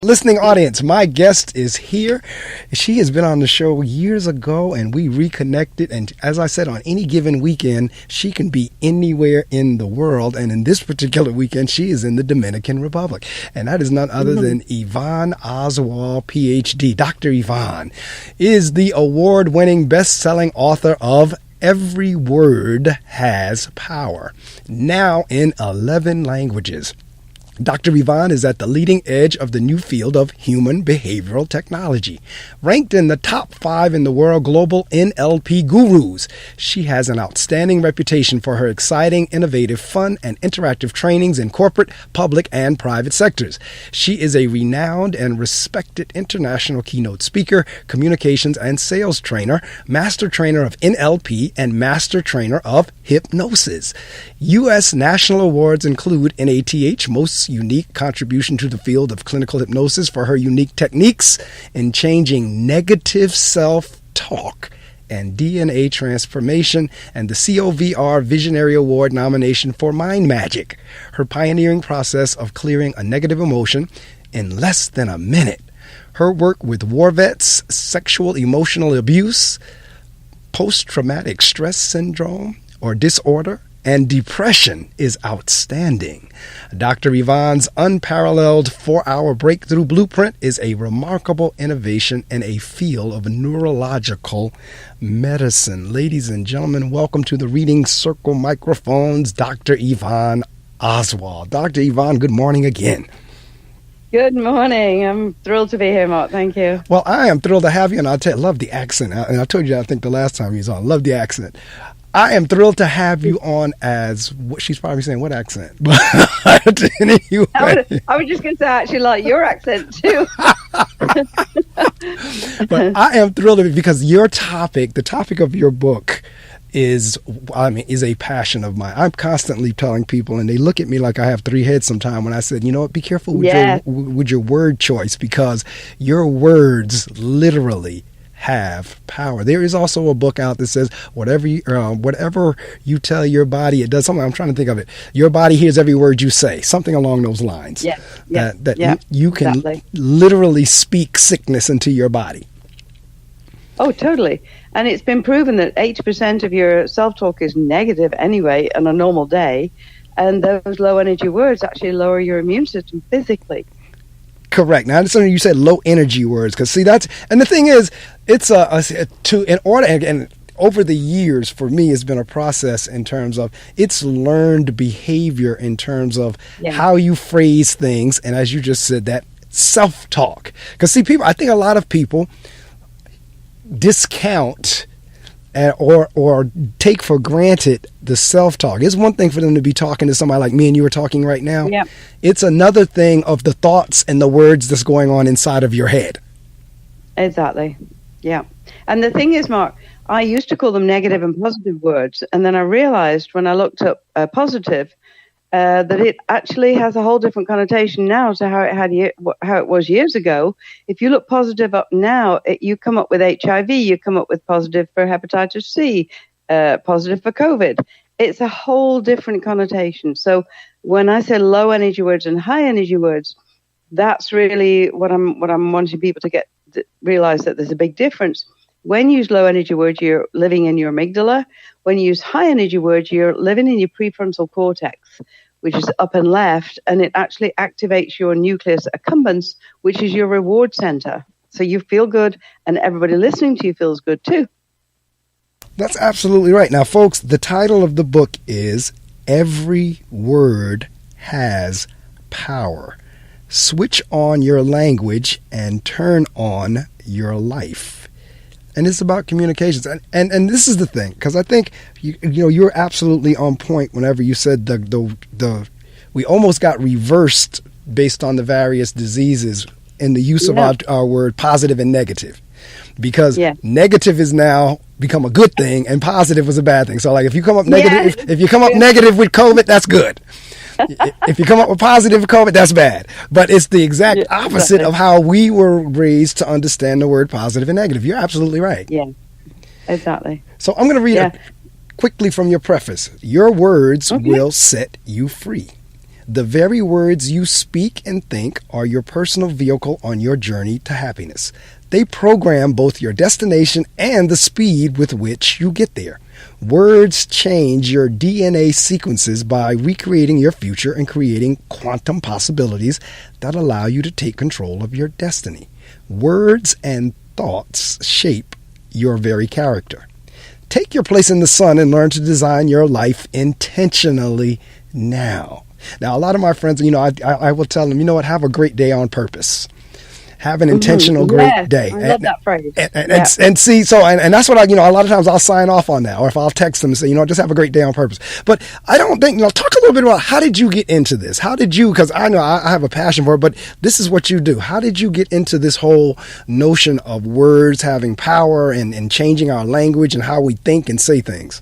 Listening audience, my guest is here. She has been on the show years ago and we reconnected. And as I said, on any given weekend, she can be anywhere in the world. And in this particular weekend, she is in the Dominican Republic. And that is none other than Yvonne Oswald, PhD. Dr. Yvonne is the award-winning best-selling author of Every Word Has Power, now in 11 languages. Dr. Yvonne is at the leading edge of the new field of human behavioral technology. Ranked in the top 5 in the world global NLP gurus, she has an outstanding reputation for her exciting, innovative, fun, and interactive trainings in corporate, public, and private sectors. She is a renowned and respected international keynote speaker, communications and sales trainer, master trainer of NLP, and master trainer of hypnosis. U.S. national awards include NATH, Most Unique Contribution to the Field of Clinical Hypnosis, for her unique techniques in changing negative self-talk and DNA transformation, and the COVR Visionary Award nomination for Mind Magic, her pioneering process of clearing a negative emotion in less than a minute. Her work with war vets, sexual emotional abuse, post-traumatic stress syndrome or disorder, and depression is outstanding. Dr. Yvonne's unparalleled 4-hour breakthrough blueprint is a remarkable innovation in a field of neurological medicine. Ladies and gentlemen, welcome to the Reading Circle microphones, Dr. Yvonne Oswald. Dr. Yvonne, good morning again. Good morning. I'm thrilled to be here, Marc. Thank you. Well, I am thrilled to have you, and I love the accent. And I told you, I think the last time you was on, love the accent. I am thrilled to have you on as, she's probably saying, what accent? But anyway. I was just going to say, I actually like your accent too. But I am thrilled because your topic, the topic of your book is a passion of mine. I'm constantly telling people, and they look at me like I have 3 heads sometime when I said, you know what, be careful with your word choice, because your words literally have power. There is also a book out that says whatever you tell your body, it does something. I'm trying to think of it. Your body hears every word you say, something along those lines. You can literally speak sickness into your body. Oh, totally. And it's been proven that 80% of your self-talk is negative anyway on a normal day. And those low energy words actually lower your immune system physically. Correct. Now, something you said, low energy words, because see, and the thing is, it's and over the years for me, it's been a process in terms of it's learned behavior in terms of how you phrase things, and as you just said, that self-talk. Because see, I think a lot of people discount or take for granted the self-talk. It's one thing for them to be talking to somebody like me and you are talking right now. Yeah. It's another thing of the thoughts and the words that's going on inside of your head. Exactly. Yeah. And the thing is, Marc, I used to call them negative and positive words. And then I realized when I looked up positive, that it actually has a whole different connotation now to how it was years ago. If you look positive up now, you come up with HIV, you come up with positive for hepatitis C, positive for COVID. It's a whole different connotation. So when I say low energy words and high energy words, that's really what I'm wanting people to realize, that there's a big difference. When you use low energy words, you're living in your amygdala. When you use high energy words, you're living in your prefrontal cortex, which is up and left, and it actually activates your nucleus accumbens, which is your reward center. So you feel good, and everybody listening to you feels good too. That's absolutely right. Now, folks, the title of the book is Every Word Has Power. Switch on your language and turn on your life. And it's about communications. And this is the thing, because I think you're absolutely on point whenever you said we almost got reversed based on the various diseases in the use of our word positive and negative. Because negative is now become a good thing and positive was a bad thing. So like if you come up negative, if you come up negative with COVID, that's good. If you come up with positive with COVID, that's bad. But it's the exact opposite of how we were raised to understand the word positive and negative. You're absolutely right. Yeah, exactly. So I'm going to read quickly from your preface. Your words will set you free. The very words you speak and think are your personal vehicle on your journey to happiness. They program both your destination and the speed with which you get there. Words change your DNA sequences by recreating your future and creating quantum possibilities that allow you to take control of your destiny. Words and thoughts shape your very character. Take your place in the sun and learn to design your life intentionally now. Now, a lot of my friends, I will tell them, have a great day on purpose. Have an intentional great day. I love that phrase. And see, so, and that's what a lot of times I'll sign off on that, or if I'll text them and say, just have a great day on purpose. But I don't think, talk a little bit about how did you get into this? How did you, because I know I have a passion for it, but this is what you do. How did you get into this whole notion of words having power and changing our language and how we think and say things?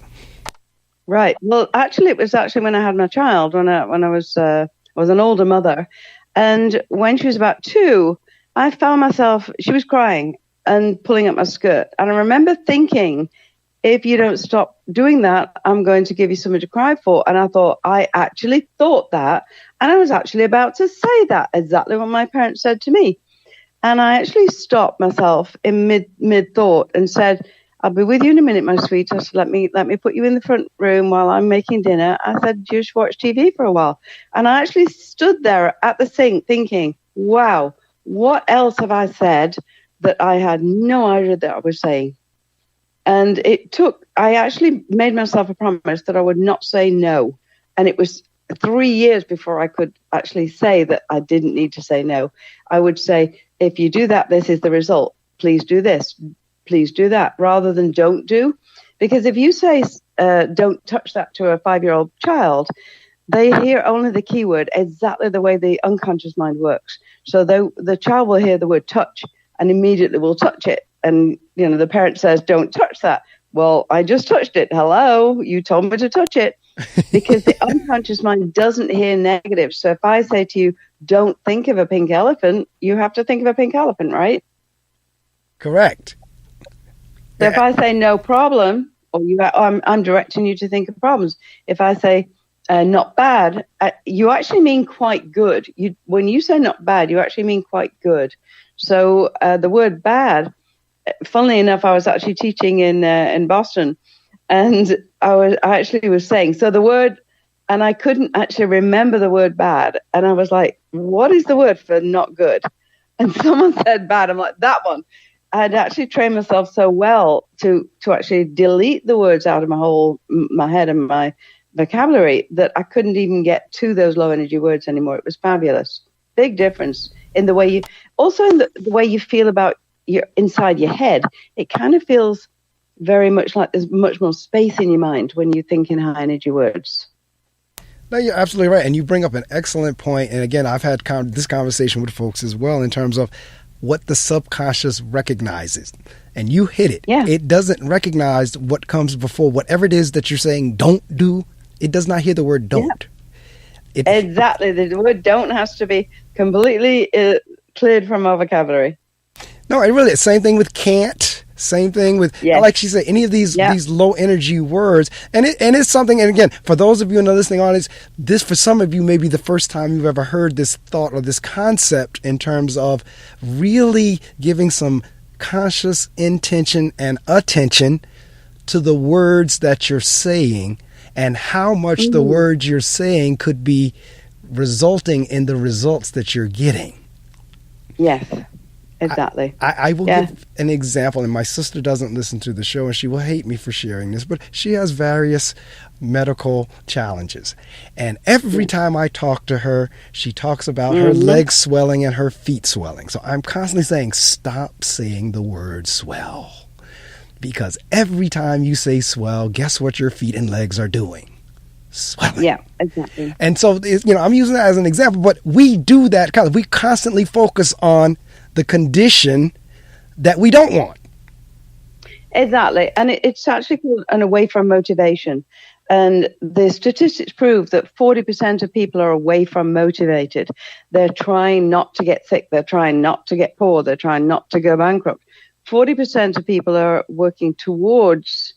Right. Well, actually, it was when I had my child, when I was an older mother. And when she was about 2, I found myself, she was crying and pulling up my skirt. And I remember thinking, if you don't stop doing that, I'm going to give you something to cry for. And I actually thought that. And I was actually about to say that, exactly what my parents said to me. And I actually stopped myself in mid thought and said, I'll be with you in a minute, my sweetheart. Let me put you in the front room while I'm making dinner. I said, just watch TV for a while. And I actually stood there at the sink thinking, wow, what else have I said that I had no idea that I was saying? And I actually made myself a promise that I would not say no. And it was 3 years before I could actually say that I didn't need to say no. I would say, if you do that, this is the result. Please do this. Please do that, rather than don't do. Because if you say, don't touch that to a 5-year-old child, they hear only the keyword exactly the way the unconscious mind works. So the child will hear the word touch and immediately will touch it. And, the parent says, don't touch that. Well, I just touched it. Hello, you told me to touch it. Because the unconscious mind doesn't hear negative. So if I say to you, don't think of a pink elephant, you have to think of a pink elephant, right? Correct. So if I say no problem, or I'm directing you to think of problems. If I say not bad, you actually mean quite good. When you say not bad, you actually mean quite good. So the word bad, funnily enough, I was actually teaching in Boston, and I actually was saying, so the word, and I couldn't actually remember the word bad. And I was like, what is the word for not good? And someone said bad. I'm like, that one. I'd actually trained myself so well to actually delete the words out of my head and my vocabulary that I couldn't even get to those low energy words anymore. It was fabulous. Big difference in the way in the way you feel about your inside your head. It kind of feels very much like there's much more space in your mind when you think in high energy words. No, you're absolutely right. And you bring up an excellent point. And again, I've had this conversation with folks as well in terms of what the subconscious recognizes. And you hit it. Yeah. It doesn't recognize what comes before. Whatever it is that you're saying don't do, it does not hear the word don't. Yeah. Exactly. The word don't has to be completely cleared from our vocabulary. No, it really is. Same thing with can't. Same thing with, like she said, any of these low energy words. And it's something, and again, for those of you in the listening audience, this for some of you may be the first time you've ever heard this thought or this concept in terms of really giving some conscious intention and attention to the words that you're saying and how much the words you're saying could be resulting in the results that you're getting. Yes. Exactly. I will give an example, and my sister doesn't listen to the show, and she will hate me for sharing this, but she has various medical challenges. And every time I talk to her, she talks about her legs swelling and her feet swelling. So I'm constantly saying, stop saying the word swell. Because every time you say swell, guess what your feet and legs are doing? Swelling. Yeah, exactly. And so, I'm using that as an example, but we do that. We constantly focus on the condition that we don't want. Exactly. And it's actually called an away from motivation. And the statistics prove that 40% of people are away from motivated. They're trying not to get sick. They're trying not to get poor. They're trying not to go bankrupt. 40% of people are working towards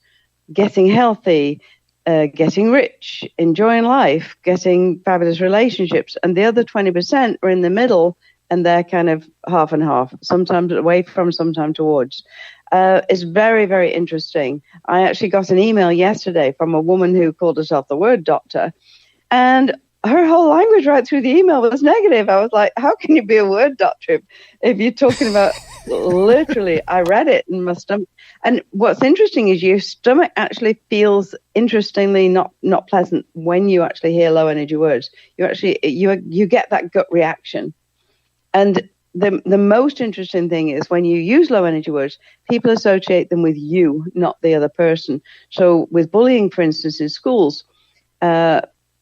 getting healthy, getting rich, enjoying life, getting fabulous relationships. And the other 20% are in the middle, and they're kind of half and half, sometimes away from, sometimes towards. It's very, very interesting. I actually got an email yesterday from a woman who called herself the word doctor, and her whole language right through the email was negative. I was like, how can you be a word doctor if you're talking about literally, I read it in my stomach. And what's interesting is your stomach actually feels interestingly not pleasant when you actually hear low energy words. You get that gut reaction. And the most interesting thing is when you use low energy words, people associate them with you, not the other person. So with bullying, for instance, in schools,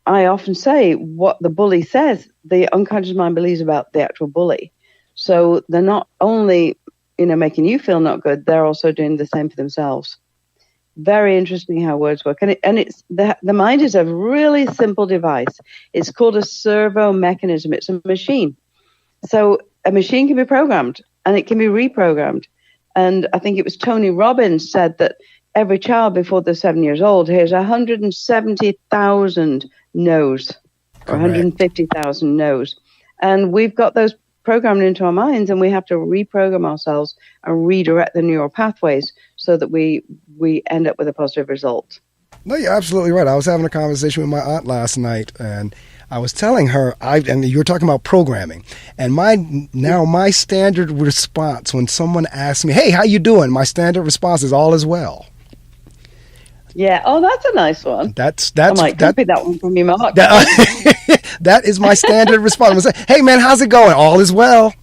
I often say what the bully says, the unconscious mind believes about the actual bully. So they're not only, making you feel not good, they're also doing the same for themselves. Very interesting how words work. And it's the mind is a really simple device. It's called a servo mechanism. It's a machine. So a machine can be programmed and it can be reprogrammed. And I think it was Tony Robbins said that every child before they're 7 years old hears 170,000 no's or 150,000 no's. And we've got those programmed into our minds, and we have to reprogram ourselves and redirect the neural pathways so that we end up with a positive result. No, you're absolutely right. I was having a conversation with my aunt last night, and I was telling her, and you were talking about programming, and my standard response when someone asks me, "Hey, how you doing?" My standard response is all is well. Yeah. Oh, that's a nice one. That's copy that one from you, Marc. That is my standard response. Hey, man, how's it going? All is well.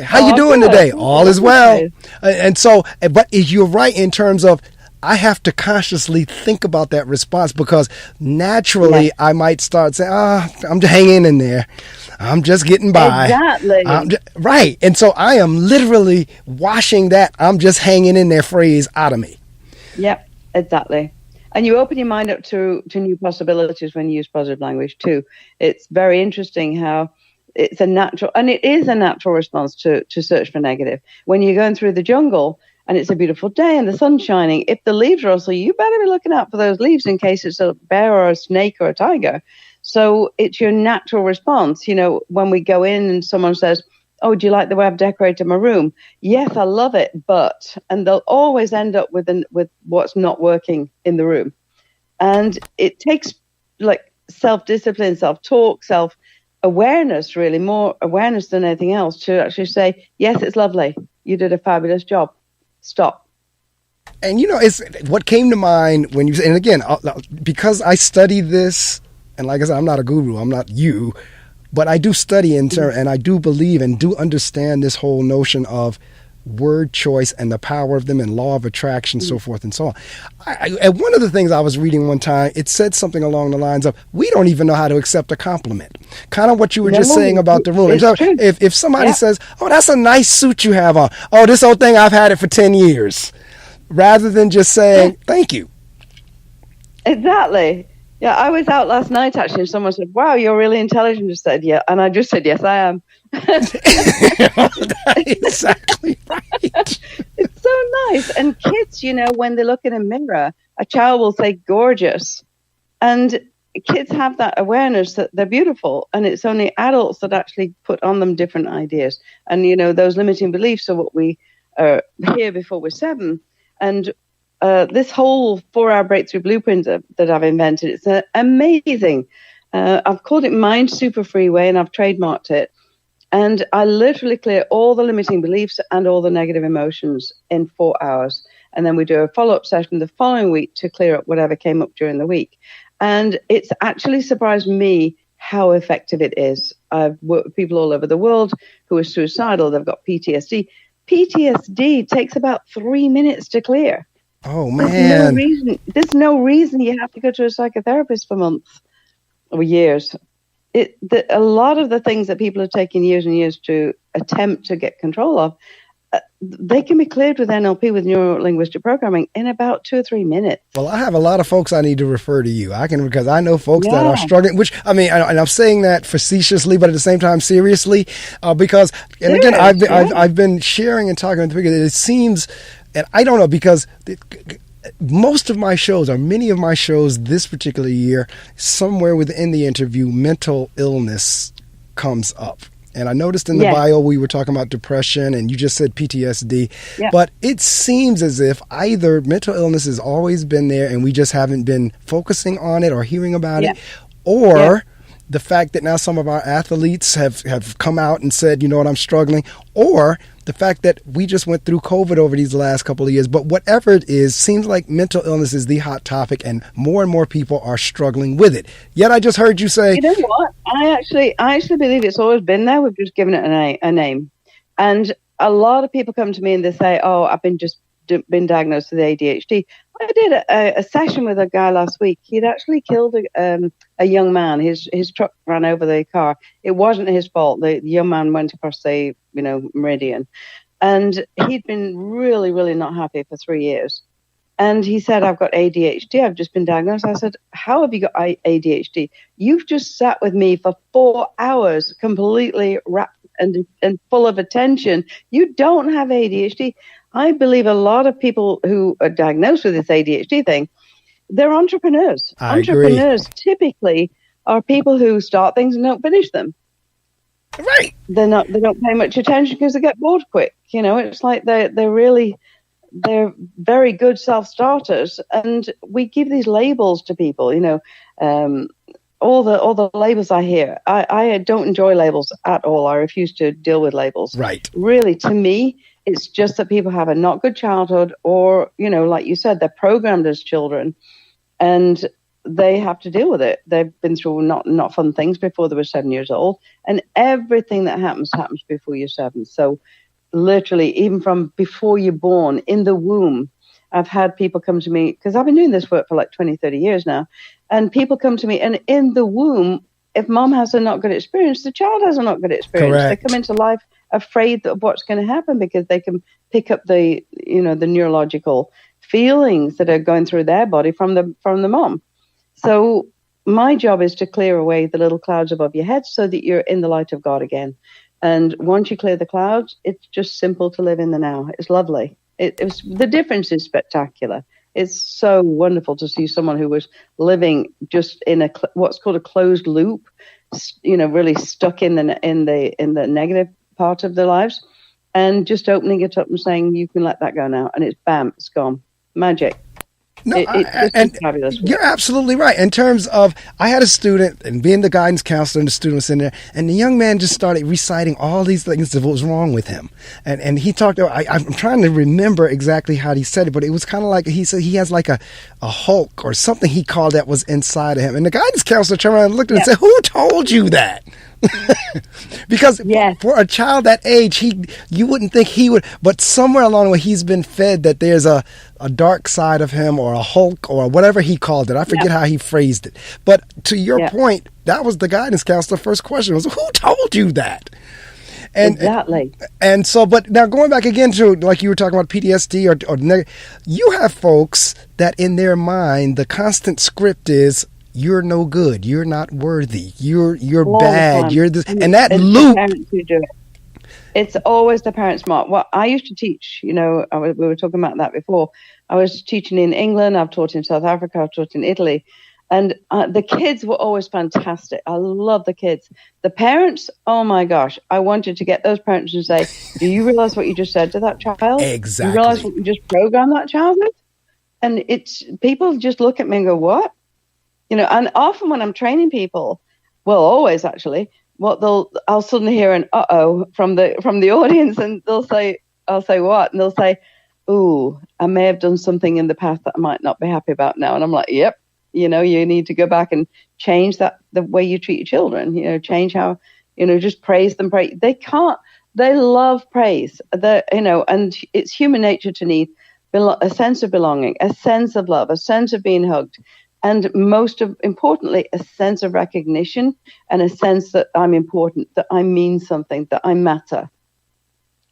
How you doing today? All is well. And so, but you're right in terms of I have to consciously think about that response, because naturally I might start saying, I'm just hanging in there. I'm just getting by. Exactly. Right. And so I am literally washing that I'm just hanging in there phrase out of me. Yep, exactly. And you open your mind up to new possibilities when you use positive language too. It's very interesting how it's a natural, and it is a natural response to search for negative. When you're going through the jungle and it's a beautiful day and the sun's shining, if the leaves are also, you better be looking out for those leaves in case it's a bear or a snake or a tiger. So it's your natural response. When we go in and someone says, "Oh, do you like the way I've decorated my room?" "Yes, I love it, but," and they'll always end up with what's not working in the room. And it takes self-discipline, self-talk, self-awareness, really more awareness than anything else, to actually say, "Yes, it's lovely. You did a fabulous job. Stop." And it's what came to mind when you say, and again, because I study this, and like I said, I'm not a guru, I'm not you, but I do study and I do believe and do understand this whole notion of word choice and the power of them and law of attraction, so forth and so on. And one of the things I was reading one time, it said something along the lines of, we don't even know how to accept a compliment. Kind of what you were just saying about the room. So if somebody says, "Oh, that's a nice suit you have on. Oh, this old thing, I've had it for 10 years. Rather than just saying, "Thank you." Exactly. Yeah, I was out last night actually, and someone said, "Wow, you're really intelligent." I said, "Yeah," and I just said, "Yes, I am." Exactly right. It's so nice. And kids, when they look in a mirror, a child will say "gorgeous," and kids have that awareness that they're beautiful, and it's only adults that actually put on them different ideas. And those limiting beliefs are what we hear before we're 7. And this whole 4-hour breakthrough blueprint that I've invented, it's amazing. I've called it Mind Super Freeway, and I've trademarked it. And I literally clear all the limiting beliefs and all the negative emotions in 4 hours. And then we do a follow-up session the following week to clear up whatever came up during the week. And it's actually surprised me how effective it is. I've worked with people all over the world who are suicidal. They've got PTSD. PTSD takes about 3 minutes to clear. Oh, man. There's no reason you have to go to a psychotherapist for months or years. A lot of the things that people are taking years and years to attempt to get control of, they can be cleared with NLP, with neuro-linguistic programming, in about 2 or 3 minutes. Well, I have a lot of folks I need to refer to you. Because I know folks that are struggling, and I'm saying that facetiously, but at the same time seriously, because, and again, I've been sharing and talking with people. It seems, and I don't know, because most of my shows, or many of my shows this particular year, somewhere within the interview, mental illness comes up. And I noticed in the bio we were talking about depression, and you just said PTSD. Yeah. But it seems as if either mental illness has always been there and we just haven't been focusing on it or hearing about it, or the fact that now some of our athletes have come out and said, you know what, I'm struggling, or the fact that we just went through COVID over these last couple of years. But whatever it is, seems like mental illness is the hot topic, and more people are struggling with it. Yet I just heard you say, you know what? I actually believe it's always been there. We've just given it a name. And a lot of people come to me and they say, oh, I've been diagnosed with ADHD. I did a session with a guy last week. He'd actually killed a young man. His truck ran over the car. It wasn't his fault. The young man went across the meridian, and he'd been really, really not happy for 3 years. And he said, I've got ADHD. I've just been diagnosed. I said, how have you got ADHD? You've just sat with me for 4 hours, completely wrapped and full of attention. You don't have ADHD. I believe a lot of people who are diagnosed with this ADHD thing, they're entrepreneurs. Entrepreneurs typically are people who start things and don't finish them. Right. They don't pay much attention because they get bored quick. It's like they're very good self-starters, and we give these labels to people. All the labels I hear, I don't enjoy labels at all. I refuse to deal with labels. Right. Really, to me, it's just that people have a not good childhood, or, like you said, they're programmed as children and they have to deal with it. They've been through not fun things before they were 7 years old, and everything that happens before you're 7. So literally, even from before you're born, in the womb, I've had people come to me, because I've been doing this work for like 20, 30 years now, and people come to me, and in the womb, if mom has a not good experience, the child has a not good experience. Correct. They come into life afraid of what's going to happen because they can pick up the neurological feelings that are going through their body from the mom. So my job is to clear away the little clouds above your head so that you're in the light of God again. And once you clear the clouds, it's just simple to live in the now. It's lovely. The difference is spectacular. It's so wonderful to see someone who was living just in what's called a closed loop, really stuck in the negative part of their lives, and just opening it up and saying, you can let that go now. And it's bam, it's gone. Magic. No, it's fabulous. You're absolutely right. In terms of, I had a student, and being the guidance counselor, and the student was in there, and the young man just started reciting all these things of what was wrong with him. And he talked about, I'm trying to remember exactly how he said it, but it was kind of like, he said he has like a Hulk or something he called that was inside of him. And the guidance counselor turned around and looked at him and said, who told you that? Because for a child that age, you wouldn't think he would, but somewhere along the way he's been fed that there's a dark side of him, or a Hulk, or whatever he called it. I forget how he phrased it. But to your point, that was the guidance counselor's first question was, who told you that? Exactly. And so, but now going back again to, like you were talking about PTSD or you have folks that in their mind, the constant script is, you're no good, you're not worthy, you're bad, you're this, and that loop. Parents who do it. It's always the parents, Mark. Well, I used to teach, we were talking about that before. I was teaching in England, I've taught in South Africa, I've taught in Italy, and the kids were always fantastic. I love the kids. The parents, oh my gosh, I wanted to get those parents and say, do you realize what you just said to that child? Exactly. Do you realize what you just programmed that child with? And people just look at me and go, what? And often when I'm training people, well, always actually, I'll suddenly hear an uh-oh from the audience, and I'll say what? And they'll say, ooh, I may have done something in the past that I might not be happy about now. And I'm like, yep, you need to go back and change that, the way you treat your children, change how, just praise them. They love praise, and it's human nature to need a sense of belonging, a sense of love, a sense of being hugged. And importantly, a sense of recognition and a sense that I'm important, that I mean something, that I matter.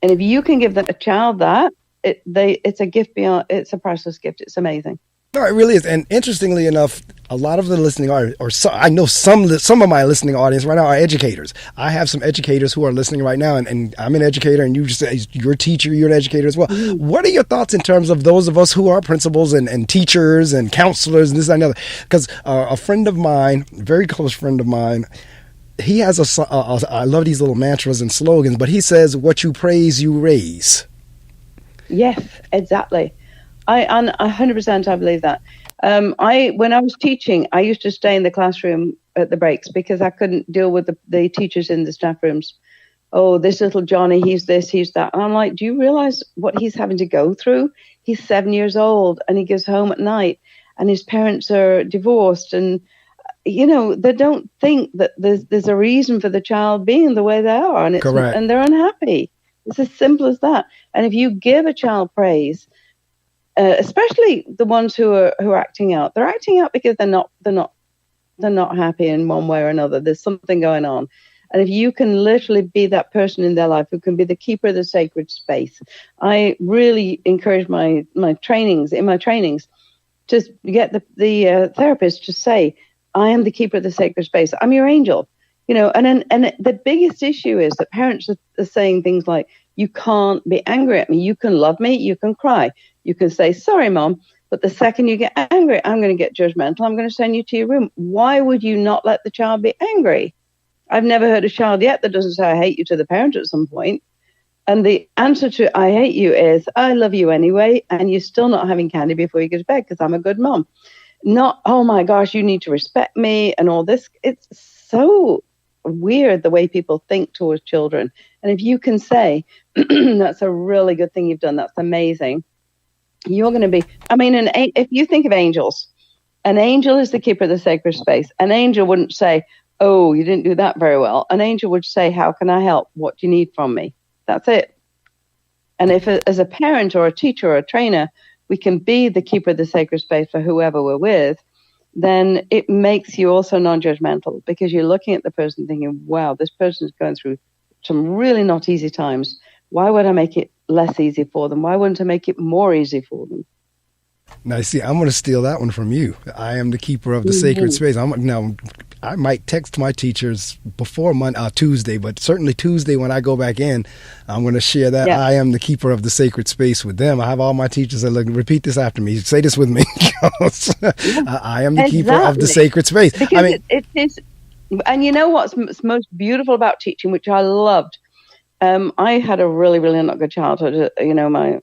And if you can give a child that, it's a gift beyond, it's a priceless gift. It's amazing. No, it really is. And interestingly enough, a lot of the listening audience, I know some of my listening audience right now are educators. I have some educators who are listening right now, and I'm an educator, and you just say you're a teacher, you're an educator as well. Mm-hmm. What are your thoughts in terms of those of us who are principals and teachers and counselors and this and another? Because a friend of mine, very close friend of mine, he has I love these little mantras and slogans, but he says, "What you praise, you raise." Yes, exactly. I 100% I believe that. When I was teaching, I used to stay in the classroom at the breaks because I couldn't deal with the teachers in the staff rooms. Oh, this little Johnny, he's this, he's that. And I'm like, do you realize what he's having to go through? He's 7 years old and he goes home at night and his parents are divorced. And, they don't think that there's a reason for the child being the way they are. And Correct. And they're unhappy. It's as simple as that. And if you give a child praise, especially the ones who are acting out, they're acting out because they're not happy in one way or another. There's something going on. And if you can literally be that person in their life who can be the keeper of the sacred space, I really encourage my trainings to get the therapist to say, I am the keeper of the sacred space. I'm your angel. And the biggest issue is that parents are saying things like, you can't be angry at me. You can love me. You can cry. You can say, sorry, Mom. But the second you get angry, I'm going to get judgmental. I'm going to send you to your room. Why would you not let the child be angry? I've never heard a child yet that doesn't say, I hate you to the parent at some point. And the answer to I hate you is, I love you anyway. And you're still not having candy before you go to bed because I'm a good mom. Not, oh my gosh, you need to respect me and all this. It's so weird the way people think towards children. And if you can say, that's a really good thing you've done, that's amazing, you're going to be, if you think of angels, an angel is the keeper of the sacred space. An angel wouldn't say, oh, you didn't do that very well. An angel would say, how can I help? What do you need from me? That's it. And if as a parent or a teacher or a trainer, we can be the keeper of the sacred space for whoever we're with, then it makes you also non-judgmental because you're looking at the person thinking, wow, this person's going through some really not easy times. Why would I make it less easy for them? Why wouldn't I make it more easy for them? Now, see, I'm going to steal that one from you. I am the keeper of the sacred space. I might text my teachers before Tuesday, but certainly Tuesday when I go back in, I'm going to share that I am the keeper of the sacred space with them. I have all my teachers that repeat this after me. Say this with me. I am the keeper of the sacred space. Because it is, and you know what's most beautiful about teaching, which I loved. I had a really, really not good childhood. I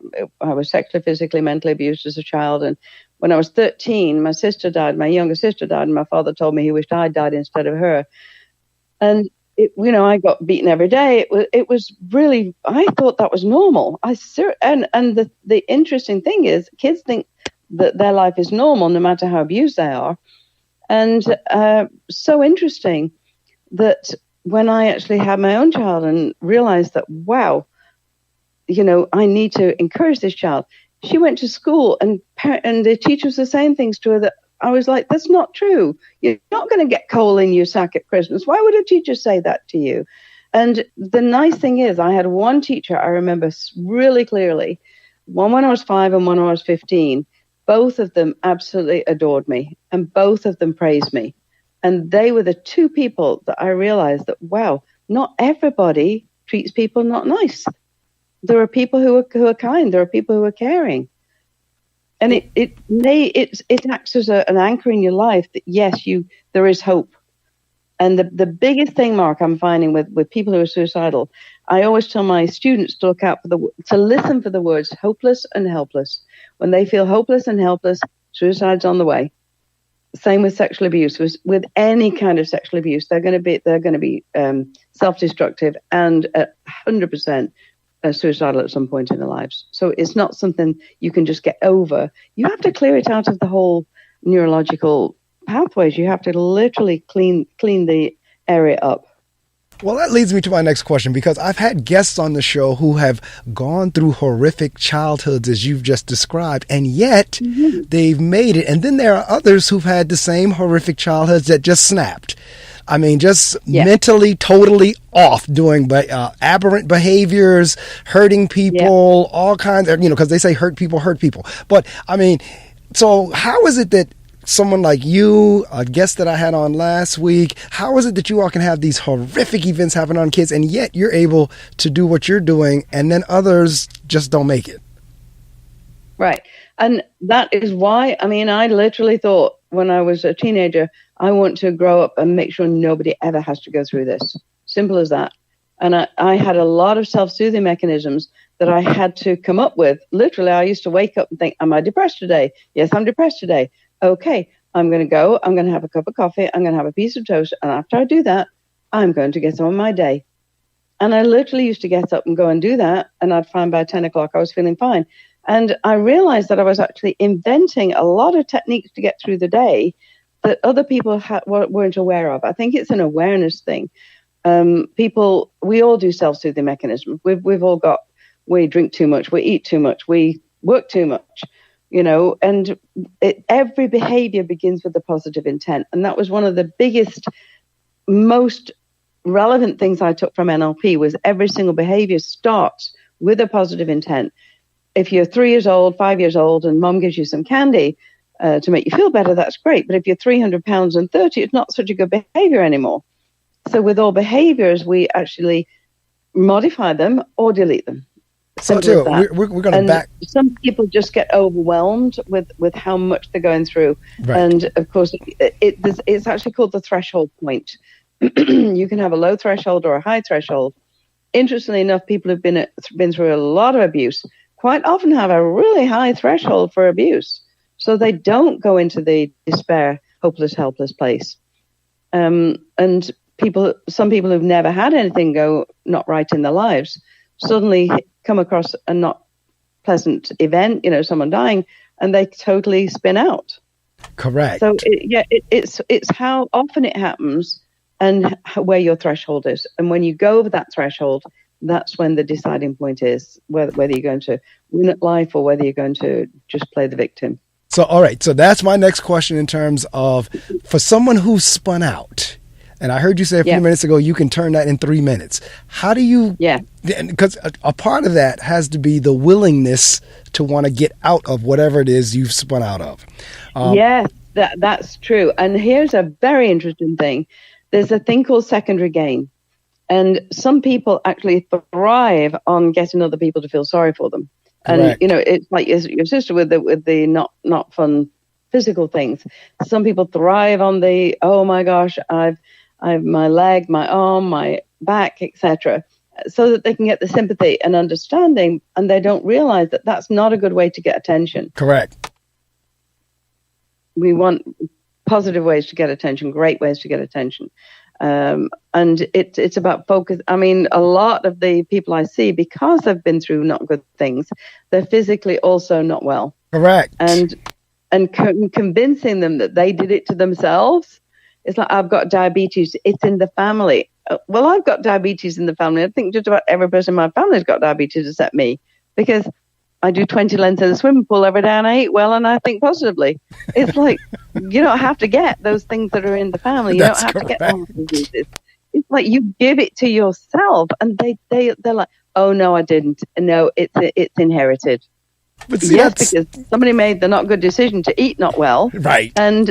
was sexually, physically, mentally abused as a child. And when I was 13, my sister died, my younger sister died, and my father told me he wished I died instead of her. And, I got beaten every day. It was really, I thought that was normal. And the interesting thing is kids think that their life is normal no matter how abused they are. And so interesting that when I actually had my own child and realized that, wow, I need to encourage this child. She went to school and the teachers were saying things to her that I was like, that's not true. You're not going to get coal in your sack at Christmas. Why would a teacher say that to you? And the nice thing is I had one teacher I remember really clearly, one when I was 5 and one when I was 15. Both of them absolutely adored me and both of them praised me. And they were the two people that I realized that, wow, not everybody treats people not nice. There are people who are kind. There are people who are caring. And it acts as an anchor in your life that, yes, there is hope. And the biggest thing, Mark, I'm finding with people who are suicidal, I always tell my students to look out to listen for the words hopeless and helpless. When they feel hopeless and helpless, suicide's on the way. Same with sexual abuse. With any kind of sexual abuse, they're going to be self-destructive and 100% suicidal at some point in their lives. So it's not something you can just get over. You have to clear it out of the whole neurological pathways. You have to literally clean the area up. Well, that leads me to my next question, because I've had guests on the show who have gone through horrific childhoods as you've just described, and yet they've made it. And then there are others who've had the same horrific childhoods that just snapped. I mean, just mentally totally off, doing aberrant behaviors, hurting people, all kinds of, because they say hurt people. But I mean, So how is it that someone like you, a guest that I had on last week, how is it that you all can have these horrific events happen on kids and yet you're able to do what you're doing and then others just don't make it? Right. And that is why, I mean, I literally thought when I was a teenager, I want to grow up and make sure nobody ever has to go through this. Simple as that. And I had a lot of self-soothing mechanisms that I had to come up with. Literally, I used to wake up and think, am I depressed today? Yes, I'm depressed today. Okay, I'm going to go. I'm going to have a cup of coffee. I'm going to have a piece of toast. And after I do that, I'm going to get on my day. And I literally used to get up and go and do that. And I'd find by 10 o'clock I was feeling fine. And I realized that I was actually inventing a lot of techniques to get through the day that other people weren't aware of. I think it's an awareness thing. We all do self-soothing mechanisms. We've all got, we drink too much, we eat too much, we work too much, and every behavior begins with a positive intent. And that was one of the biggest, most relevant things I took from NLP was every single behavior starts with a positive intent. If you're 3 years old, 5 years old, and mom gives you some candy to make you feel better, that's great. But if you're 300 pounds and 30, it's not such a good behavior anymore. So with all behaviors, we actually modify them or delete them. So too, we're going to back. Some people just get overwhelmed with how much they're going through. Right. And of course, it's actually called the threshold point. You can have a low threshold or a high threshold. Interestingly enough, people who've been through a lot of abuse quite often have a really high threshold for abuse. So they don't go into the despair, hopeless, helpless place. And some people who've never had anything go not right in their lives suddenly come across a not pleasant event, someone dying, and they totally spin out. Correct. So it's how often it happens and where your threshold is. And when you go over that threshold, that's when the deciding point is whether you're going to win at life or whether you're going to just play the victim. So, all right. So that's my next question in terms of, for someone who's spun out, and I heard you say a few minutes ago, you can turn that in 3 minutes. How do you? Yeah. Because a part of that has to be the willingness to want to get out of whatever it is you've spun out of. Yes, that's true. And here's a very interesting thing. There's a thing called secondary gain. And some people actually thrive on getting other people to feel sorry for them. Correct. And, it's like your sister with the not fun physical things. Some people thrive on the, oh my gosh, I've my leg, my arm, my back, etc., so that they can get the sympathy and understanding, and they don't realize that that's not a good way to get attention. Correct. We want positive ways to get attention, great ways to get attention. And it's about focus. I mean, a lot of the people I see, because they've been through not good things, they're physically also not well. Correct. And convincing them that they did it to themselves. It's like, I've got diabetes. It's in the family. Well, I've got diabetes in the family. I think just about every person in my family has got diabetes except me, because I do 20 lengths in the swimming pool every day and I eat well and I think positively. It's like, you don't have to get those things that are in the family. You don't have to get all the diseases. It's like you give it to yourself, and they're like, oh, no, I didn't. No, it's inherited. But see, yes, because somebody made the not good decision to eat not well. Right. And,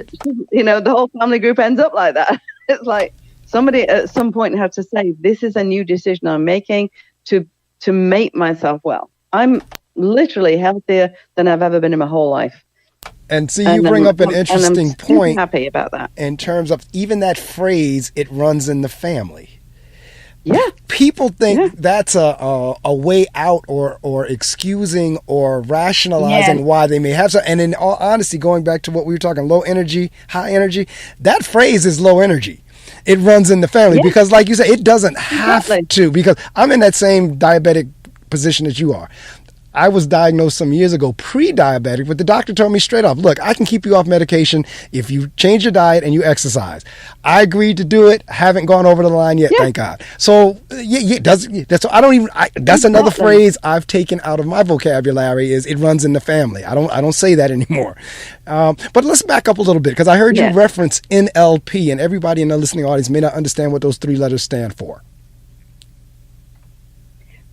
the whole family group ends up like that. It's like somebody at some point had to say, this is a new decision I'm making to make myself well. I'm literally healthier than I've ever been in my whole life. And see, you bring up an interesting point. I'm happy about that. In terms of even that phrase, it runs in the family. Yeah. People think that's a way out or excusing or rationalizing why they may have some. And in all honesty, going back to what we were talking, low energy, high energy, that phrase is low energy. It runs in the family because, like you said, it doesn't have to, because I'm in that same diabetic position as you are. I was diagnosed some years ago pre-diabetic, but the doctor told me straight off, look, I can keep you off medication if you change your diet and you exercise. I agreed to do it. Haven't gone over the line yet, thank God. So that's another phrase I've taken out of my vocabulary, is it runs in the family. I don't say that anymore. But let's back up a little bit, because I heard you reference NLP, and everybody in the listening audience may not understand what those three letters stand for.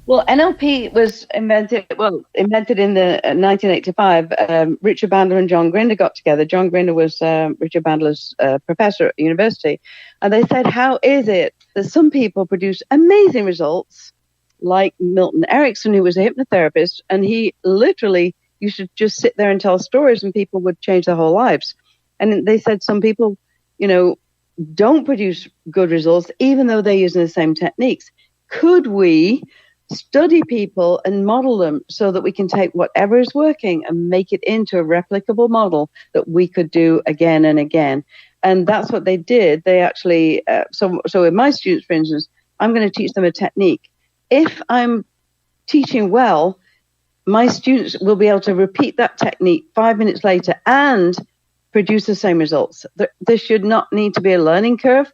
Well, NLP was invented in the 1985. Richard Bandler and John Grinder got together. John Grinder was Richard Bandler's professor at university. And they said, how is it that some people produce amazing results, like Milton Erickson, who was a hypnotherapist, and he literally used to just sit there and tell stories and people would change their whole lives. And they said some people, don't produce good results, even though they're using the same techniques. Could we study people and model them so that we can take whatever is working and make it into a replicable model that we could do again and again? And that's what they did. They actually, so with my students, for instance, I'm going to teach them a technique. If I'm teaching well, my students will be able to repeat that technique 5 minutes later and produce the same results. There should not need to be a learning curve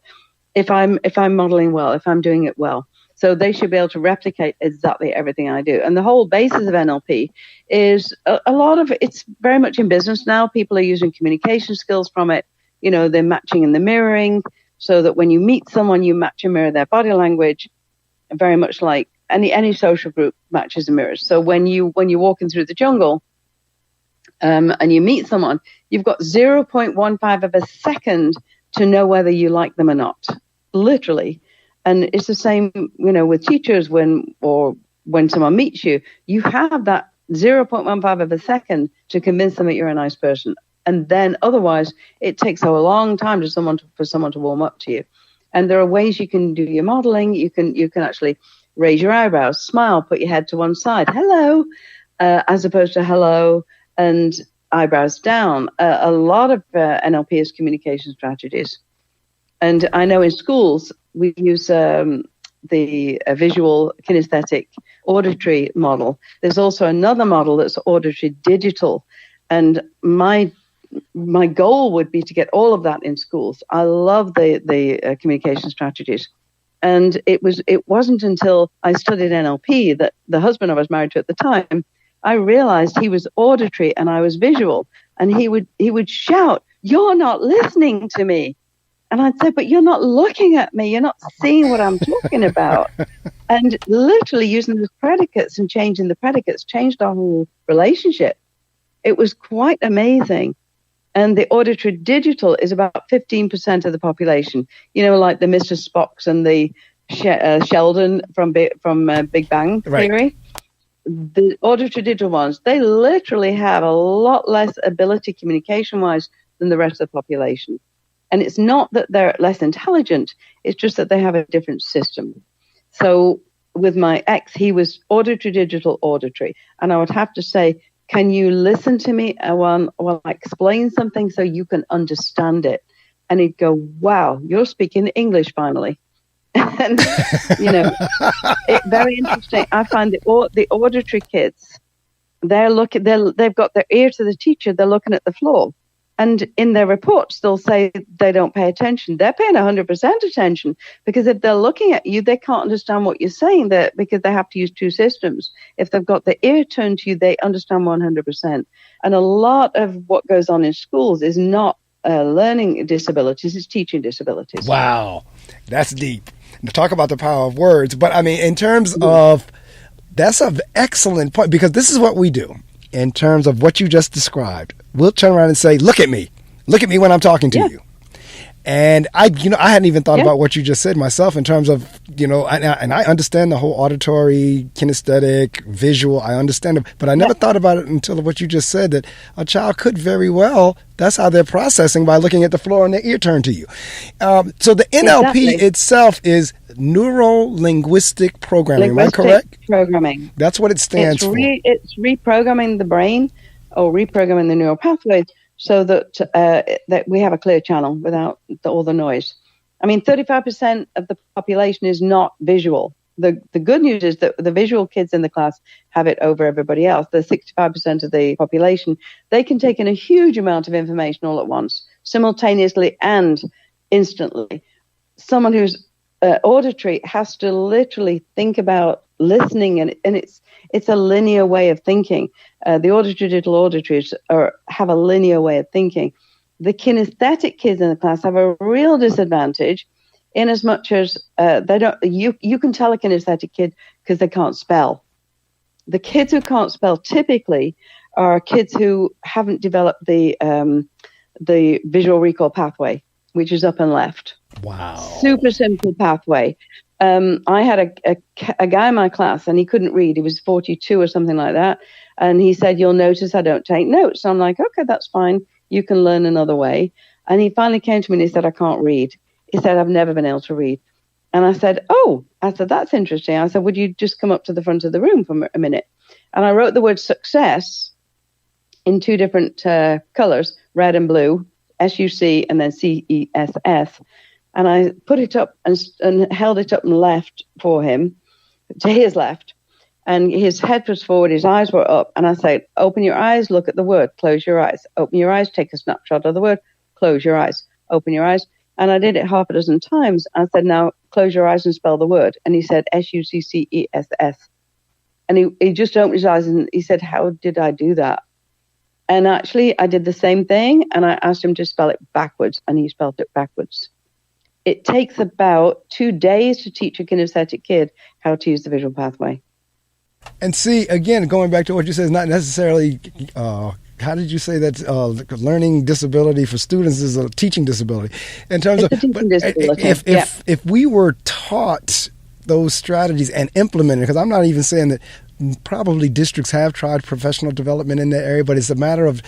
if I'm modeling well, if I'm doing it well. So they should be able to replicate exactly everything I do. And the whole basis of NLP is a lot of it's very much in business now. People are using communication skills from it. They're matching and the mirroring so that when you meet someone, you match and mirror their body language, very much like any social group matches and mirrors. So when you're walking through the jungle and you meet someone, you've got 0.15 of a second to know whether you like them or not, literally. And it's the same, with teachers when someone meets you, you have that 0.15 of a second to convince them that you're a nice person. And then otherwise, it takes a long time for someone to warm up to you. And there are ways you can do your modeling. You can actually raise your eyebrows, smile, put your head to one side, hello, as opposed to hello and eyebrows down. A lot of NLP is communication strategies. And I know in schools, we use the visual, kinesthetic, auditory model. There's also another model that's auditory digital. And my goal would be to get all of that in schools. I love the communication strategies. And it wasn't until I studied NLP that the husband I was married to at the time, I realized he was auditory and I was visual. And he would shout, "You're not listening to me." And I'd say, "But you're not looking at me. You're not seeing what I'm talking about." And literally using the predicates and changing the predicates changed our whole relationship. It was quite amazing. And the auditory digital is about 15% of the population. Like the Mr. Spocks and the Sheldon from Big Bang Theory. Right. The auditory digital ones, they literally have a lot less ability communication-wise than the rest of the population. And it's not that they're less intelligent, it's just that they have a different system. So with my ex, he was auditory, digital, auditory. And I would have to say, can you listen to me while I explain something so you can understand it? And he'd go, "Wow, you're speaking English finally." And, it's very interesting. I find the auditory kids, they've got their ear to the teacher, they're looking at the floor. And in their reports, they'll say they don't pay attention. They're paying 100% attention because if they're looking at you, they can't understand what you're saying because they have to use two systems. If they've got the ear turned to you, they understand 100%. And a lot of what goes on in schools is not learning disabilities, it's teaching disabilities. Wow, that's deep. Talk about the power of words. But I mean, in terms of, that's an excellent point because this is what we do. In terms of what you just described, we'll turn around and say, look at me when I'm talking to you. And I hadn't even thought about what you just said myself in terms of, and I understand the whole auditory, kinesthetic, visual, I understand it, but I never thought about it until what you just said, that a child could very well, that's how they're processing by looking at the floor and their ear turned to you. So the NLP itself is neuro-linguistic programming, am I correct? Programming. That's what it stands for. It's reprogramming the brain or reprogramming the neural pathways so that we have a clear channel without all the noise. I mean, 35% of the population is not visual. The good news is that the visual kids in the class have it over everybody else. The 65% of the population, they can take in a huge amount of information all at once, simultaneously and instantly. Someone who's auditory has to literally think about listening, and it's a linear way of thinking. The auditory digital auditories have a linear way of thinking. The kinesthetic kids in the class have a real disadvantage in as much as they don't. You can tell a kinesthetic kid because they can't spell. The kids who can't spell typically are kids who haven't developed the visual recall pathway, which is up and left. Wow. Super simple pathway. I had a guy in my class, and he couldn't read. He was 42 or something like that. And he said, "You'll notice I don't take notes." I'm like, "Okay, that's fine. You can learn another way." And he finally came to me and he said, "I can't read." He said, "I've never been able to read." And I said, "Oh," I said, "that's interesting." I said, "Would you just come up to the front of the room for a minute?" And I wrote the word success in two different colors, red and blue, SUC and then CESS. And I put it up and held it up and left for him, to his left. And his head was forward, his eyes were up. And I said, "Open your eyes, look at the word, close your eyes. Open your eyes, take a snapshot of the word, close your eyes, open your eyes." And I did it half a dozen times. I said, "Now close your eyes and spell the word." And he said, SUCCESS. And he just opened his eyes and he said, "How did I do that?" And actually, I did the same thing. And I asked him to spell it backwards, and he spelled it backwards. It takes about 2 days to teach a kinesthetic kid how to use the visual pathway. And see, again, going back to what you said, it's not necessarily, how did you say that learning disability for students is a teaching disability? In terms It's a teaching disability. If we were taught those strategies and implemented, because I'm not even saying that probably districts have tried professional development in that area, but it's a matter of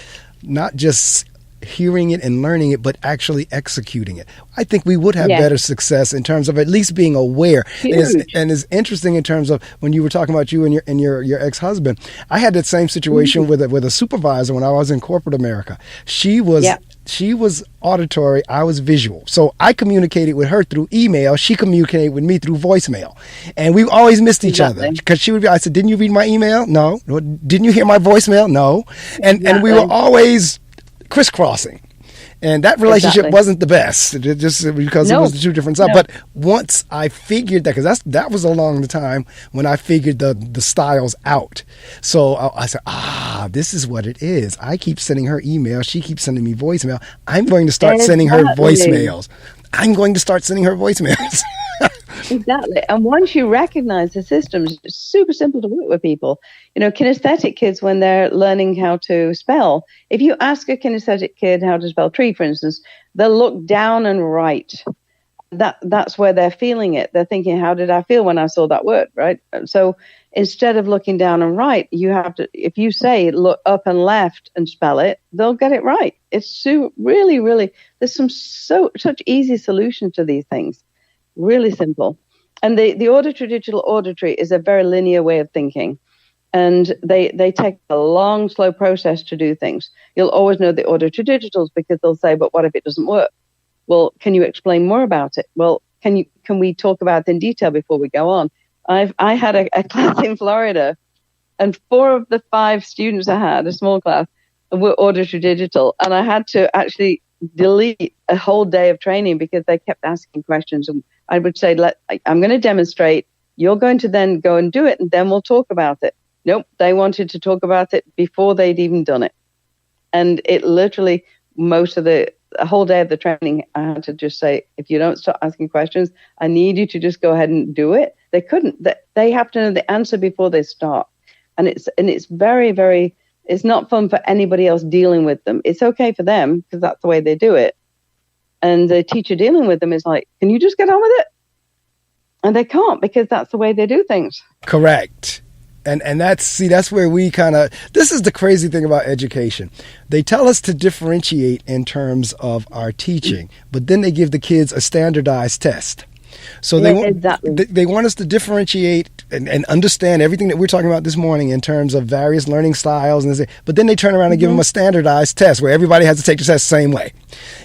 not just hearing it and learning it, but actually executing it. I think we would have better success in terms of at least being aware. And it's interesting in terms of when you were talking about you and your ex-husband. I had that same situation with a supervisor when I was in corporate America. She was auditory, I was visual. So I communicated with her through email. She communicated with me through voicemail. And we always missed each other. Because I said, "Didn't you read my email?" "No." "Didn't you hear my voicemail?" "No." And we were always crisscrossing. And that relationship wasn't the best, just because it was the two different sides. But once I figured that, because that was along the time when I figured the styles out. So I said, this is what it is. I keep sending her email. She keeps sending me voicemail. I'm going to start sending her voicemails. Exactly. And once you recognize the systems, it's super simple to work with people. Kinesthetic kids, when they're learning how to spell, if you ask a kinesthetic kid how to spell tree, for instance, they'll look down and right. That's where they're feeling it. They're thinking, how did I feel when I saw that word, right? So instead of looking down and right, you have to, if you say look up and left and spell it, they'll get it right. It's really, really, there's such easy solutions to these things. Really simple. And the auditory digital auditory is a very linear way of thinking. And they take a long, slow process to do things. You'll always know the auditory digitals because they'll say, "But what if it doesn't work?" "Well, can you explain more about it?" "Well, can we talk about it in detail before we go on?" I had a class in Florida, and 4 of the 5 students I had, a small class, were auditory digital. And I had to actually delete a whole day of training because they kept asking questions. And I would say, "I'm going to demonstrate. You're going to then go and do it, and then we'll talk about it." Nope, they wanted to talk about it before they'd even done it. And it literally, most of the whole day of the training, I had to just say, "If you don't start asking questions, I need you to just go ahead and do it." They couldn't. They have to know the answer before they start. And it's very, very, it's not fun for anybody else dealing with them. It's okay for them because that's the way they do it. And the teacher dealing with them is like, "Can you just get on with it?" And they can't, because that's the way they do things. Correct. And that's where we this is the crazy thing about education. They tell us to differentiate in terms of our teaching, but then they give the kids a standardized test. So they want us to differentiate and understand everything that we're talking about this morning in terms of various learning styles, but then they turn around and give them a standardized test where everybody has to take the test the same way.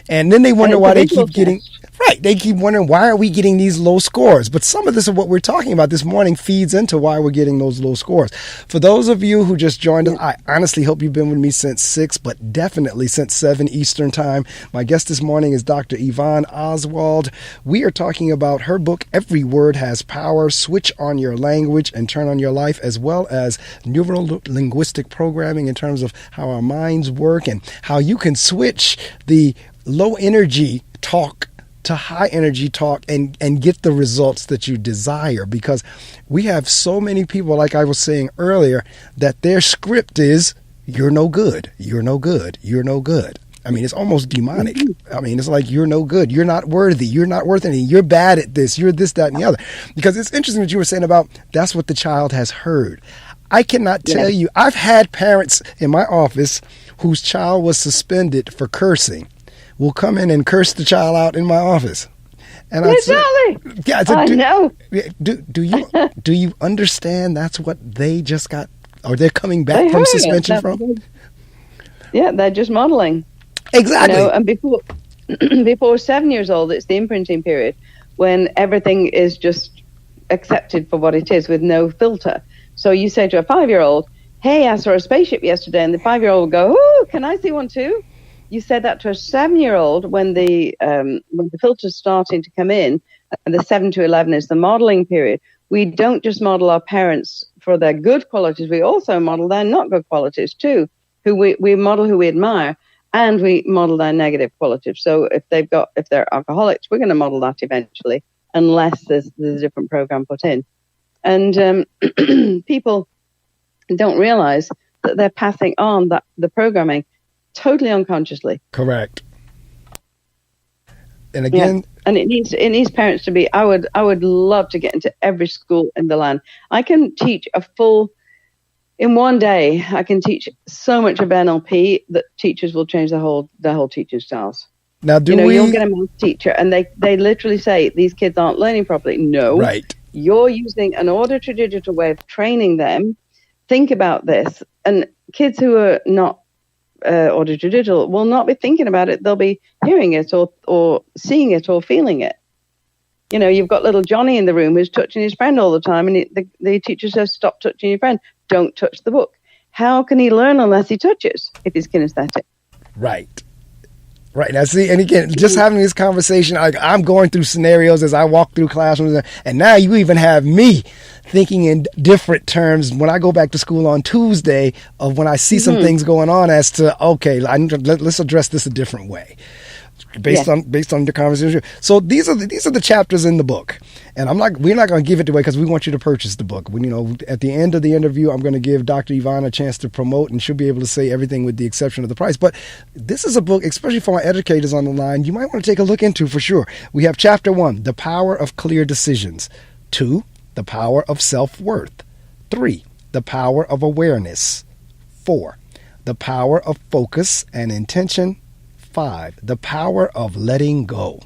And then they wonder why they keep getting... Right. They keep wondering, why are we getting these low scores? But some of this of what we're talking about this morning feeds into why we're getting those low scores. For those of you who just joined us, I honestly hope you've been with me since 6, but definitely since 7 Eastern time. My guest this morning is Dr. Yvonne Oswald. We are talking about her book, Every Word Has Power, Switch on Your Language and Turn on Your Life, as well as neuro-linguistic programming in terms of how our minds work and how you can switch the low energy talk to high energy talk and get the results that you desire. Because we have so many people, like I was saying earlier, that their script is, you're no good, you're no good, you're no good. I mean, it's almost demonic. I mean, it's like, you're no good, you're not worthy, you're not worth anything, you're bad at this, you're this, that, and the other. Because it's interesting what you were saying about that's what the child has heard. I cannot tell you, I've had parents in my office whose child was suspended for cursing will come in and curse the child out in my office. And I said, I know. Do you understand that's what they just got, or they're coming back from suspension from? Yeah, they're just modeling. Exactly. You know, and before 7 years old, it's the imprinting period when everything is just accepted for what it is with no filter. So you say to a 5-year-old, hey, I saw a spaceship yesterday, and the 5-year-old will go, oh, can I see one too? You said that to a 7-year-old when the filter's starting to come in, and the 7 to 11 is the modeling period. We don't just model our parents for their good qualities, we also model their not good qualities too. We model who we admire, and we model their negative qualities. So if they're alcoholics, we're going to model that eventually, unless there's a different program put in. And people don't realize that they're passing on the programming totally unconsciously. Correct. And again, and it needs parents to be. I would love to get into every school in the land. I can teach in one day. I can teach so much of NLP that teachers will change their whole teaching styles. Now, you'll get a math teacher, and they literally say these kids aren't learning properly. No, right. You're using an audio-to-digital way of training them. Think about this, and kids who are not audio-to-digital will not be thinking about it. They'll be hearing it or seeing it or feeling it. You know, you've got little Johnny in the room who's touching his friend all the time, and the teacher says, stop touching your friend. Don't touch the book. How can he learn unless he touches if he's kinesthetic? Right. Right. Now, see, and again, just having this conversation, I'm going through scenarios as I walk through classrooms, and now you even have me thinking in different terms when I go back to school on Tuesday of when I see some things going on as to, okay, let's address this a different way. Based on the conversation. So these are the chapters in the book, and we're not going to give it away because we want you to purchase the book. At the end of the interview, I'm going to give Dr. Yvonne a chance to promote, and she'll be able to say everything with the exception of the price. But this is a book, especially for our educators on the line, you might want to take a look into for sure. We have chapter 1, The Power of Clear Decisions. 2, The Power of Self-Worth. 3, The Power of Awareness. 4, The Power of Focus and Intention. 5, The Power of Letting Go.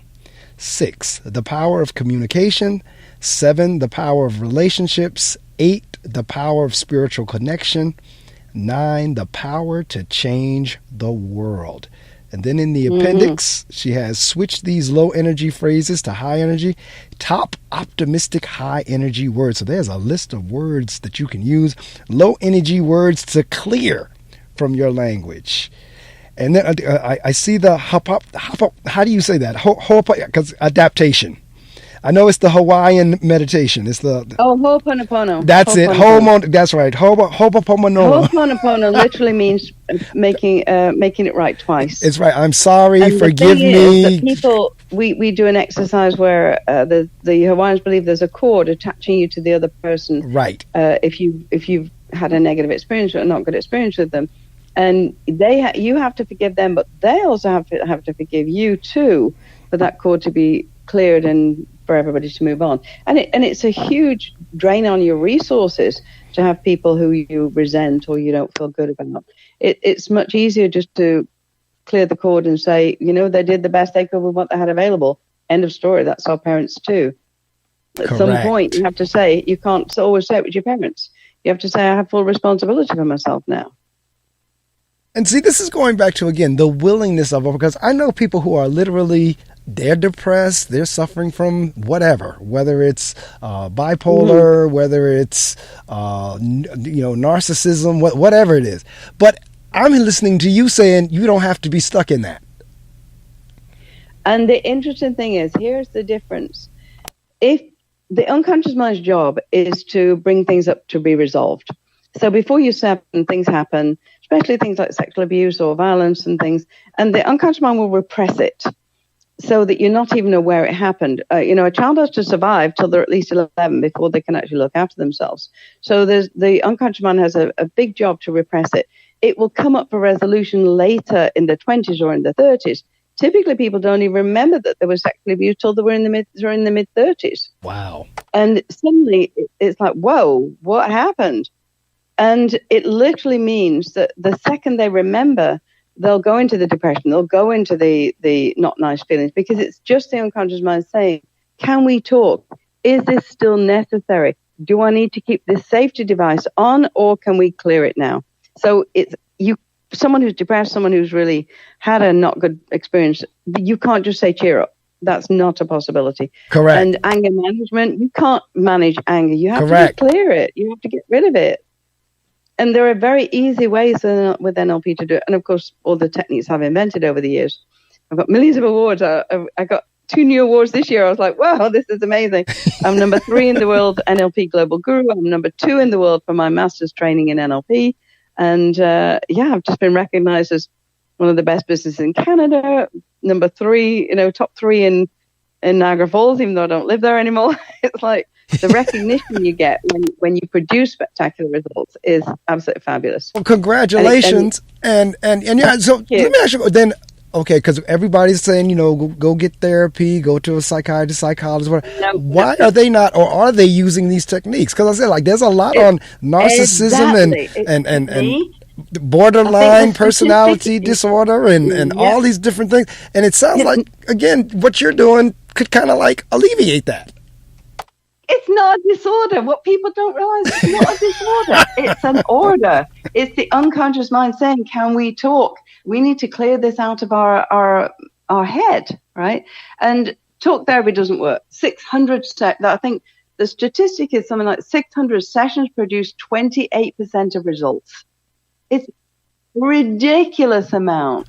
6, The Power of Communication. 7, The Power of Relationships. 8, The Power of Spiritual Connection. 9, The Power to Change the World. And then in the appendix, she has switched these low energy phrases to high energy, top optimistic high energy words. So there's a list of words that you can use, low energy words to clear from your language. And then I see the how do you say that? Because adaptation. I know it's the Hawaiian meditation. It's the Ho'oponopono. That's it. That's right. Ho'oponopono. Ho'oponopono literally means making it right twice. It's right. I'm sorry. And forgive me. People, we do an exercise where the Hawaiians believe there's a cord attaching you to the other person. Right. If you've had a negative experience or a not good experience with them. And you have to forgive them, but they also have to forgive you too, for that cord to be cleared and for everybody to move on. And it's a huge drain on your resources to have people who you resent or you don't feel good about. It's much easier just to clear the cord and say, they did the best they could with what they had available. End of story. That's our parents too. At Correct. some point, you have to say, you can't always say it with your parents. You have to say, I have full responsibility for myself now. And see, this is going back to, again, the willingness of it, because I know people who are literally, they're depressed, they're suffering from whatever, whether it's bipolar, whether it's, narcissism, whatever it is. But I'm listening to you saying you don't have to be stuck in that. And the interesting thing is, here's the difference. If the unconscious mind's job is to bring things up to be resolved. So before you 7, things happen, especially things like sexual abuse or violence and things, and the unconscious mind will repress it. so that you're not even aware it happened. A child has to survive till they're at least 11 before they can actually look after themselves. So the unconscious mind has a big job to repress it. It will come up for resolution later in the 20s or in the 30s. Typically, people don't even remember that they were sexually abused till they were in the mid 30s. Wow. And suddenly it's like, whoa, what happened? And it literally means that the second they remember, they'll go into the depression, they'll go into the not nice feelings, because it's just the unconscious mind saying, can we talk? Is this still necessary? Do I need to keep this safety device on, or can we clear it now? So someone who's depressed, someone who's really had a not good experience, you can't just say cheer up. That's not a possibility. Correct. And anger management, you can't manage anger. You have Correct. to clear it. You have to get rid of it. And there are very easy ways with NLP to do it. And of course, all the techniques I've invented over the years. I've got millions of awards. I got 2 new awards this year. I was like, wow, this is amazing. I'm number 3 in the world NLP Global Guru. I'm number 2 in the world for my master's training in NLP. And I've just been recognized as one of the best businesses in Canada. Number 3, top 3 in Niagara Falls, even though I don't live there anymore. It's like the recognition you get when you produce spectacular results is absolutely fabulous. Well, congratulations. And yeah, so let me ask you then, okay, because everybody's saying, go get therapy, go to a psychiatrist, psychologist, whatever. No. Why are they not, or are they using these techniques? Because I said, like, there's a lot on narcissism and borderline personality disorder and all these different things. And it sounds like, again, what you're doing could kind of like alleviate that. It's not a disorder. What people don't realize, it's not a disorder. It's an order. It's the unconscious mind saying, can we talk? We need to clear this out of our head, right? And talk therapy doesn't work. 600 I think the statistic is something like 600 sessions produce 28% of results. It's a ridiculous amount.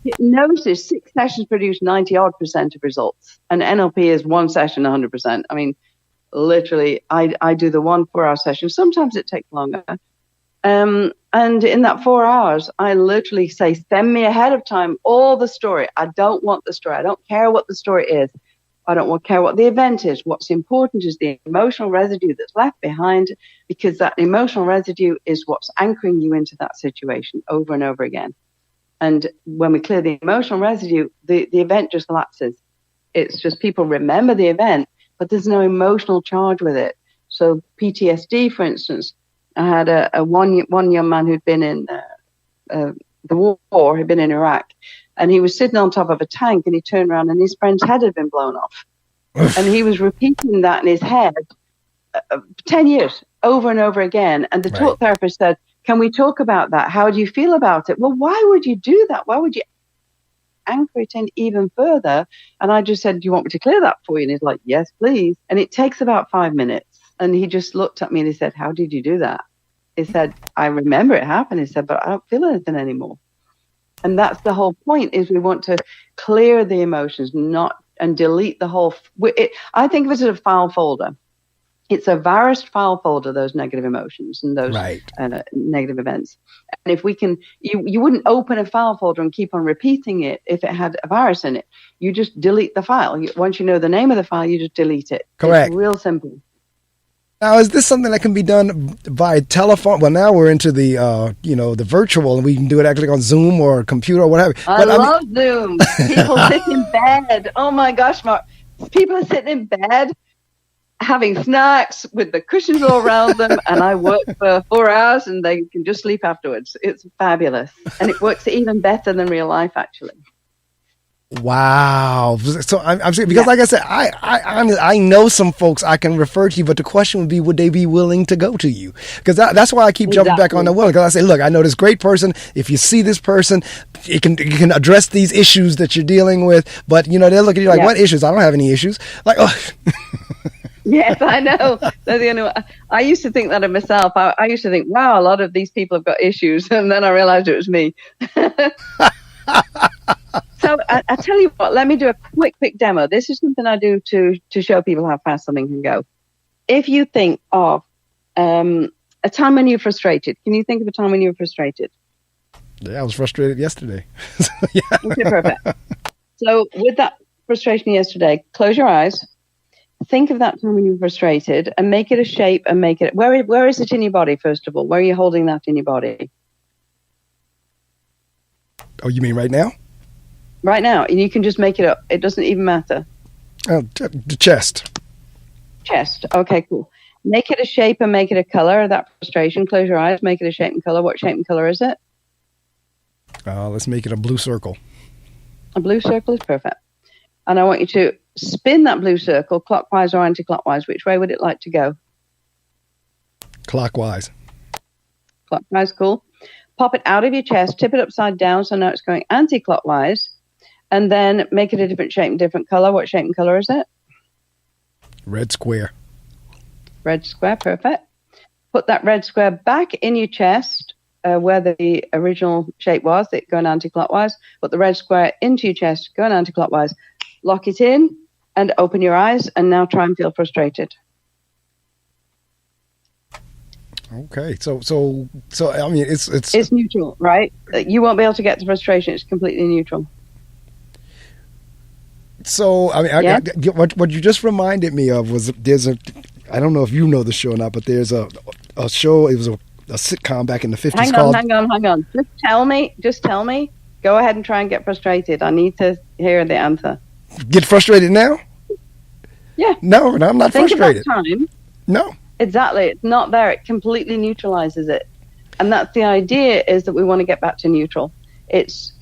Hypnosis, 6 sessions produce 90-odd% of results. And NLP is 1 session, 100%. I mean, literally, I do the 1 4-hour session. Sometimes it takes longer. And in that 4 hours, I literally say, send me ahead of time all the story. I don't want the story. I don't care what the story is. I don't care what the event is. What's important is the emotional residue that's left behind, because that emotional residue is what's anchoring you into that situation over and over again. And when we clear the emotional residue, the event just lapses. It's just people remember the event, but there's no emotional charge with it. So PTSD, for instance, I had one young man who'd been in the war, he'd been in Iraq, and he was sitting on top of a tank, and he turned around and his friend's head had been blown off. And he was repeating that in his head 10 years over and over again. And the talk therapist said, can we talk about that? How do you feel about it? Well, why would you do that? Why would you anchor it in even further? And I just said, do you want me to clear that for you? And he's like, yes, please. And it takes about 5 minutes. And he just looked at me and he said, how did you do that? He said, I remember it happened. He said, but I don't feel anything anymore. And that's the whole point, is we want to clear the emotions, and delete the whole. I think of it as a file folder. It's a virus file folder, those negative emotions and those negative events. And if we can, you wouldn't open a file folder and keep on repeating it if it had a virus in it. You just delete the file. Once you know the name of the file, you just delete it. Correct. It's real simple. Now, is this something that can be done by telephone? Well, now we're into the virtual, and we can do it actually on Zoom or a computer or whatever. I love Zoom. People sit in bed. Oh my gosh, Mark. People are sitting in bed having snacks with the cushions all around them, and I work for 4 hours and they can just sleep afterwards. It's fabulous. And it works even better than real life, actually. Wow. So I'm saying, because like I said, I know some folks I can refer to you, but the question would be, would they be willing to go to you? Because that's why I keep jumping back on the willing. Because I say, look, I know this great person. If you see this person, it can address these issues that you're dealing with. But they'll look at you like, what issues? I don't have any issues. Like, oh. Yes, I know. They're the only one. I used to think that of myself. I used to think, wow, a lot of these people have got issues. And then I realized it was me. So I tell you what, let me do a quick demo. This is something I do to show people how fast something can go. If you think of a time when you're frustrated, can you think of a time when you were frustrated? Yeah, I was frustrated yesterday. Okay, perfect. So with that frustration yesterday, close your eyes. Think of that time when you were frustrated and make it a shape and make it. Where is it in your body, first of all? Where are you holding that in your body? Oh, you mean right now? Right now. And you can just make it up. It doesn't even matter. The chest. Chest. Okay, cool. Make it a shape and make it a color, that frustration. Close your eyes. Make it a shape and color. What shape and color is it? Let's make it a blue circle. A blue circle is perfect. And I want you to spin that blue circle clockwise or anti-clockwise. Which way would it like to go? Clockwise. Clockwise, cool. Pop it out of your chest, tip it upside down, so now it's going anti-clockwise. And then make it a different shape and different color. What shape and color is it? Red square. Red square, perfect. Put that red square back in your chest where the original shape was, it going anti-clockwise. Put the red square into your chest, going anti-clockwise. Lock it in and open your eyes, and now try and feel frustrated. Okay, so I mean, it's neutral, right? You won't be able to get to frustration. It's completely neutral. So I mean, what you just reminded me of was I don't know if you know the show or not, but there's a show. It was a sitcom back in the 50s. Hang on. Just tell me. Go ahead and try and get frustrated. I need to hear the answer. Get frustrated now? Yeah. No, I'm not frustrated. Think about time. No. Exactly. It's not there. It completely neutralizes it. And that's the idea, is that we want to get back to neutral. It's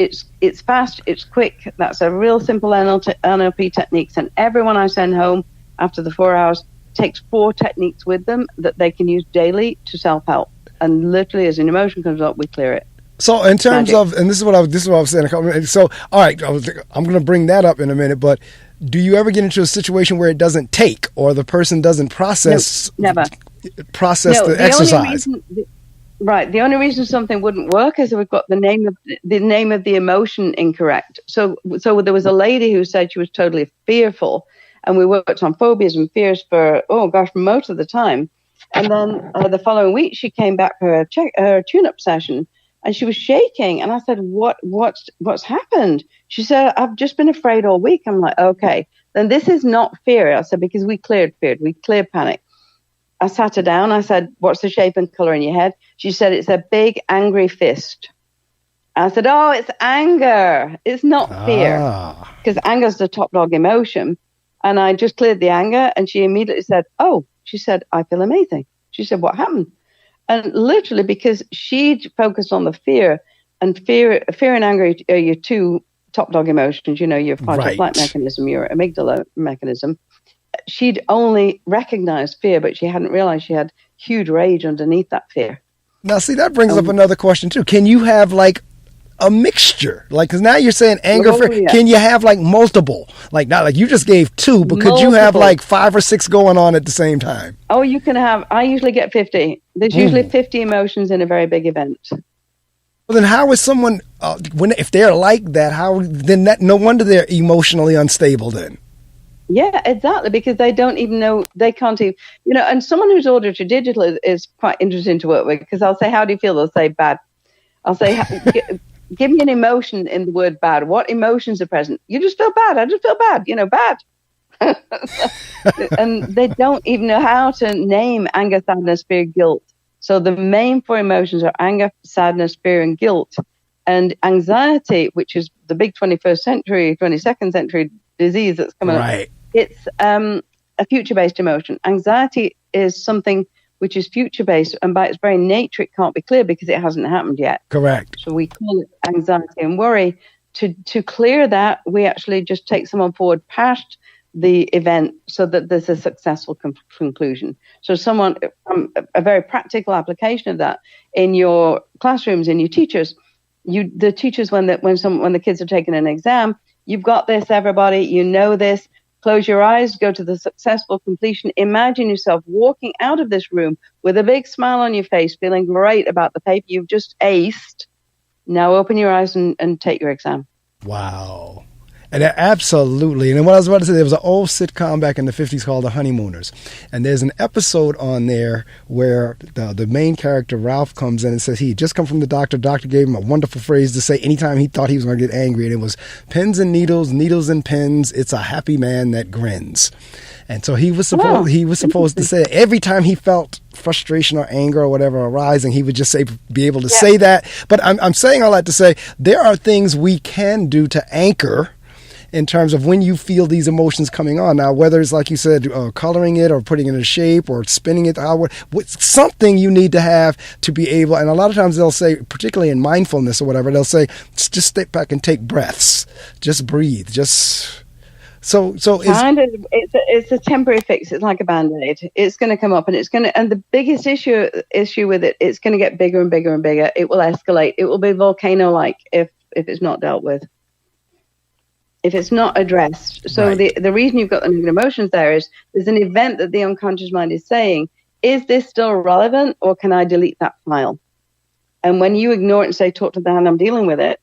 fast, it's quick. That's a real simple NLP techniques. And everyone I send home after the 4 hours takes 4 techniques with them that they can use daily to self-help. And literally, as an emotion comes up, we clear it. So in terms of, and this is what I was saying. So all right, I'm going to bring that up in a minute. But do you ever get into a situation where it doesn't take, or the person doesn't process? No, never. Process the exercise. Right. The only reason something wouldn't work is that we've got the name of the emotion incorrect. So there was a lady who said she was totally fearful, and we worked on phobias and fears for most of the time. And then the following week, she came back for her tune-up session, and she was shaking. And I said, "What's happened?" She said, "I've just been afraid all week." I'm like, "Okay, then this is not fear." I said, "Because we cleared fear, we cleared panic." I sat her down. I said, "What's the shape and color in your head?" She said, "It's a big angry fist." I said, "Oh, it's anger. It's not fear." Because anger is the top dog emotion. And I just cleared the anger, and she immediately said, "Oh," she said, "I feel amazing." She said, "What happened?" And literally, because she'd focused on the fear, and fear and anger are your 2 top dog emotions, your fight or flight mechanism, your amygdala mechanism. She'd only recognized fear, but she hadn't realized she had huge rage underneath that fear. Now, see, that brings up another question too. Can you have like a mixture? Like, because now you're saying anger. Yeah. Can you have like multiple? Like, not like you just gave 2, but could you have like 5 or 6 going on at the same time? Oh, you can have. I usually get 50. There's usually 50 emotions in a very big event. Well, then how is someone if they're like that? No wonder they're emotionally unstable then. Yeah, exactly, because they don't even know, they can't even, and someone who's ordered to digital is quite interesting to work with, because I'll say, "How do you feel?" They'll say, "Bad." I'll say, "Give me an emotion in the word bad. What emotions are present?" "You just feel bad." "I just feel bad." Bad. And they don't even know how to name anger, sadness, fear, guilt. So the main 4 emotions are anger, sadness, fear, and guilt. And anxiety, which is the big 22nd century disease that's coming up. It's a future-based emotion. Anxiety is something which is future-based, and by its very nature, it can't be clear because it hasn't happened yet. Correct. So we call it anxiety and worry. To clear that, we actually just take someone forward past the event so that there's a successful conclusion. So a very practical application of that in your classrooms, in your teachers, the teachers, when the kids are taking an exam, "You've got this, everybody. You know this. Close your eyes. Go to the successful completion. Imagine yourself walking out of this room with a big smile on your face, feeling great about the paper you've just aced. Now open your eyes and take your exam." Wow. And absolutely. And what I was about to say, there was an old sitcom back in the 50s called The Honeymooners. And there's an episode on there where the main character, Ralph, comes in and says he had just come from the doctor. Doctor gave him a wonderful phrase to say anytime he thought he was going to get angry. And it was, pins and needles, needles and pins. It's a happy man that grins. And so he was supposed to say it. Every time he felt frustration or anger or whatever arising, he would just be able to say that. But I'm saying all that to say there are things we can do to anchor in terms of when you feel these emotions coming on. Now, whether it's like you said, coloring it or putting it in a shape or spinning it, something you need to have to be able, and a lot of times they'll say, particularly in mindfulness or whatever, they'll say, just step back and take breaths. Just breathe. So it's a temporary fix. It's like a Band-Aid. It's going to come up, and the biggest issue with it, it's going to get bigger and bigger and bigger. It will escalate. It will be volcano-like if it's not dealt with. If it's not addressed. So right. The reason you've got the negative emotions there is there's an event that the unconscious mind is saying, is this still relevant, or can I delete that file? And when you ignore it and say, talk to the hand, I'm dealing with it,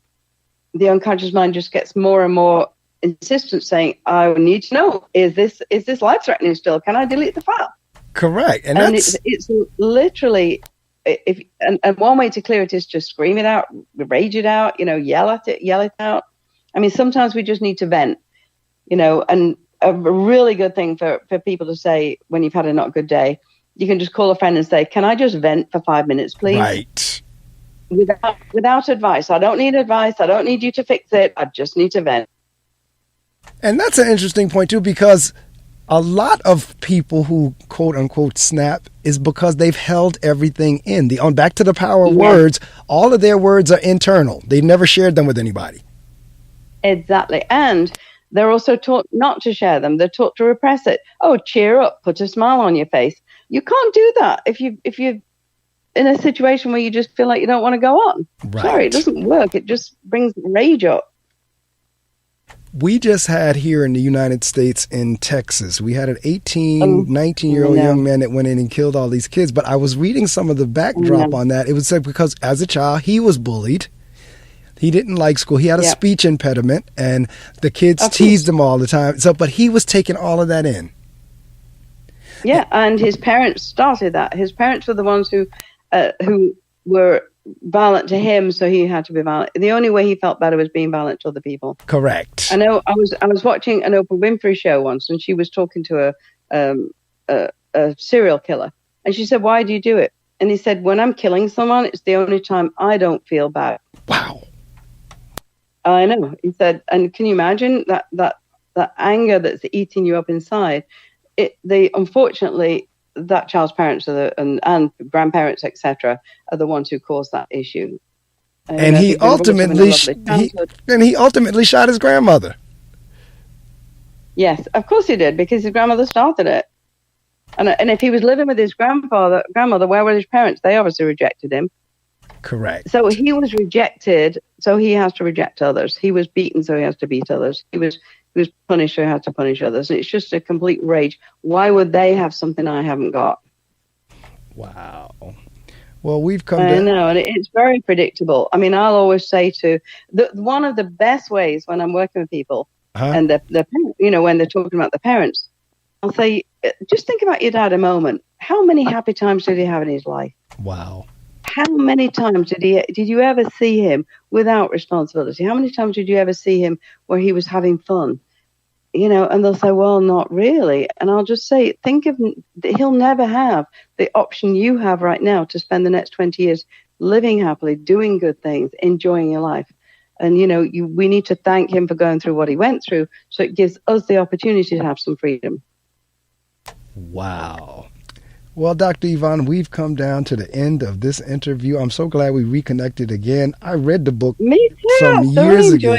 the unconscious mind just gets more and more insistent, saying, I need to know, is this life-threatening still? Can I delete the file? Correct. And it's literally, and one way to clear it is just scream it out, rage it out, yell it out. I mean, sometimes we just need to vent, and a really good thing for people to say when you've had a not good day, you can just call a friend and say, can I just vent for 5 minutes, please? Right. Without advice. I don't need advice. I don't need you to fix it. I just need to vent. And that's an interesting point, too, because a lot of people who, quote unquote, snap is because they've held everything in. Back to the power of words, all of their words are internal. They've never shared them with anybody. Exactly. And they're also taught not to share them. They're taught to repress it. Oh, cheer up, put a smile on your face. You can't do that if you're in a situation where you just feel like you don't want to go on. Right. Sorry, it doesn't work. It just brings rage up. We just had here in the United States in Texas, we had an 19-year-old young man that went in and killed all these kids. But I was reading some of the backdrop on that. It was said because as a child, he was bullied. He didn't like school. He had a speech impediment, and the kids teased him all the time. But he was taking all of that in. Yeah, and his parents started that. His parents were the ones who were violent to him, so he had to be violent. The only way he felt better was being violent to other people. Correct. I know. I was watching an Oprah Winfrey show once, and she was talking to a serial killer, and she said, "Why do you do it?" And he said, "When I'm killing someone, it's the only time I don't feel bad." Wow. I know. He said, and can you imagine that anger that's eating you up inside? Unfortunately, that child's parents and grandparents, etc., are the ones who caused that issue. And he ultimately shot his grandmother. Yes, of course he did, because his grandmother started it. And if he was living with his grandmother, where were his parents? They obviously rejected him. Correct. So he was rejected, so he has to reject others. He was beaten, so he has to beat others. He was punished, so he has to punish others. It's just a complete rage. Why would they have something I haven't got? Wow. Well, we've come I know, and it's very predictable. I mean, I'll always say one of the best ways when I'm working with people, and when they're talking about the parents, I'll say, just think about your dad a moment. How many happy times did he have in his life? Wow. How many times did you ever see him without responsibility? How many times did you ever see him where he was having fun? And they'll say, well, not really. And I'll just say, think of, he'll never have the option you have right now to spend the next 20 years living happily, doing good things, enjoying your life. And, we need to thank him for going through what he went through. So it gives us the opportunity to have some freedom. Wow. Well, Dr. Yvonne, we've come down to the end of this interview. I'm so glad we reconnected again. I read the book some years ago.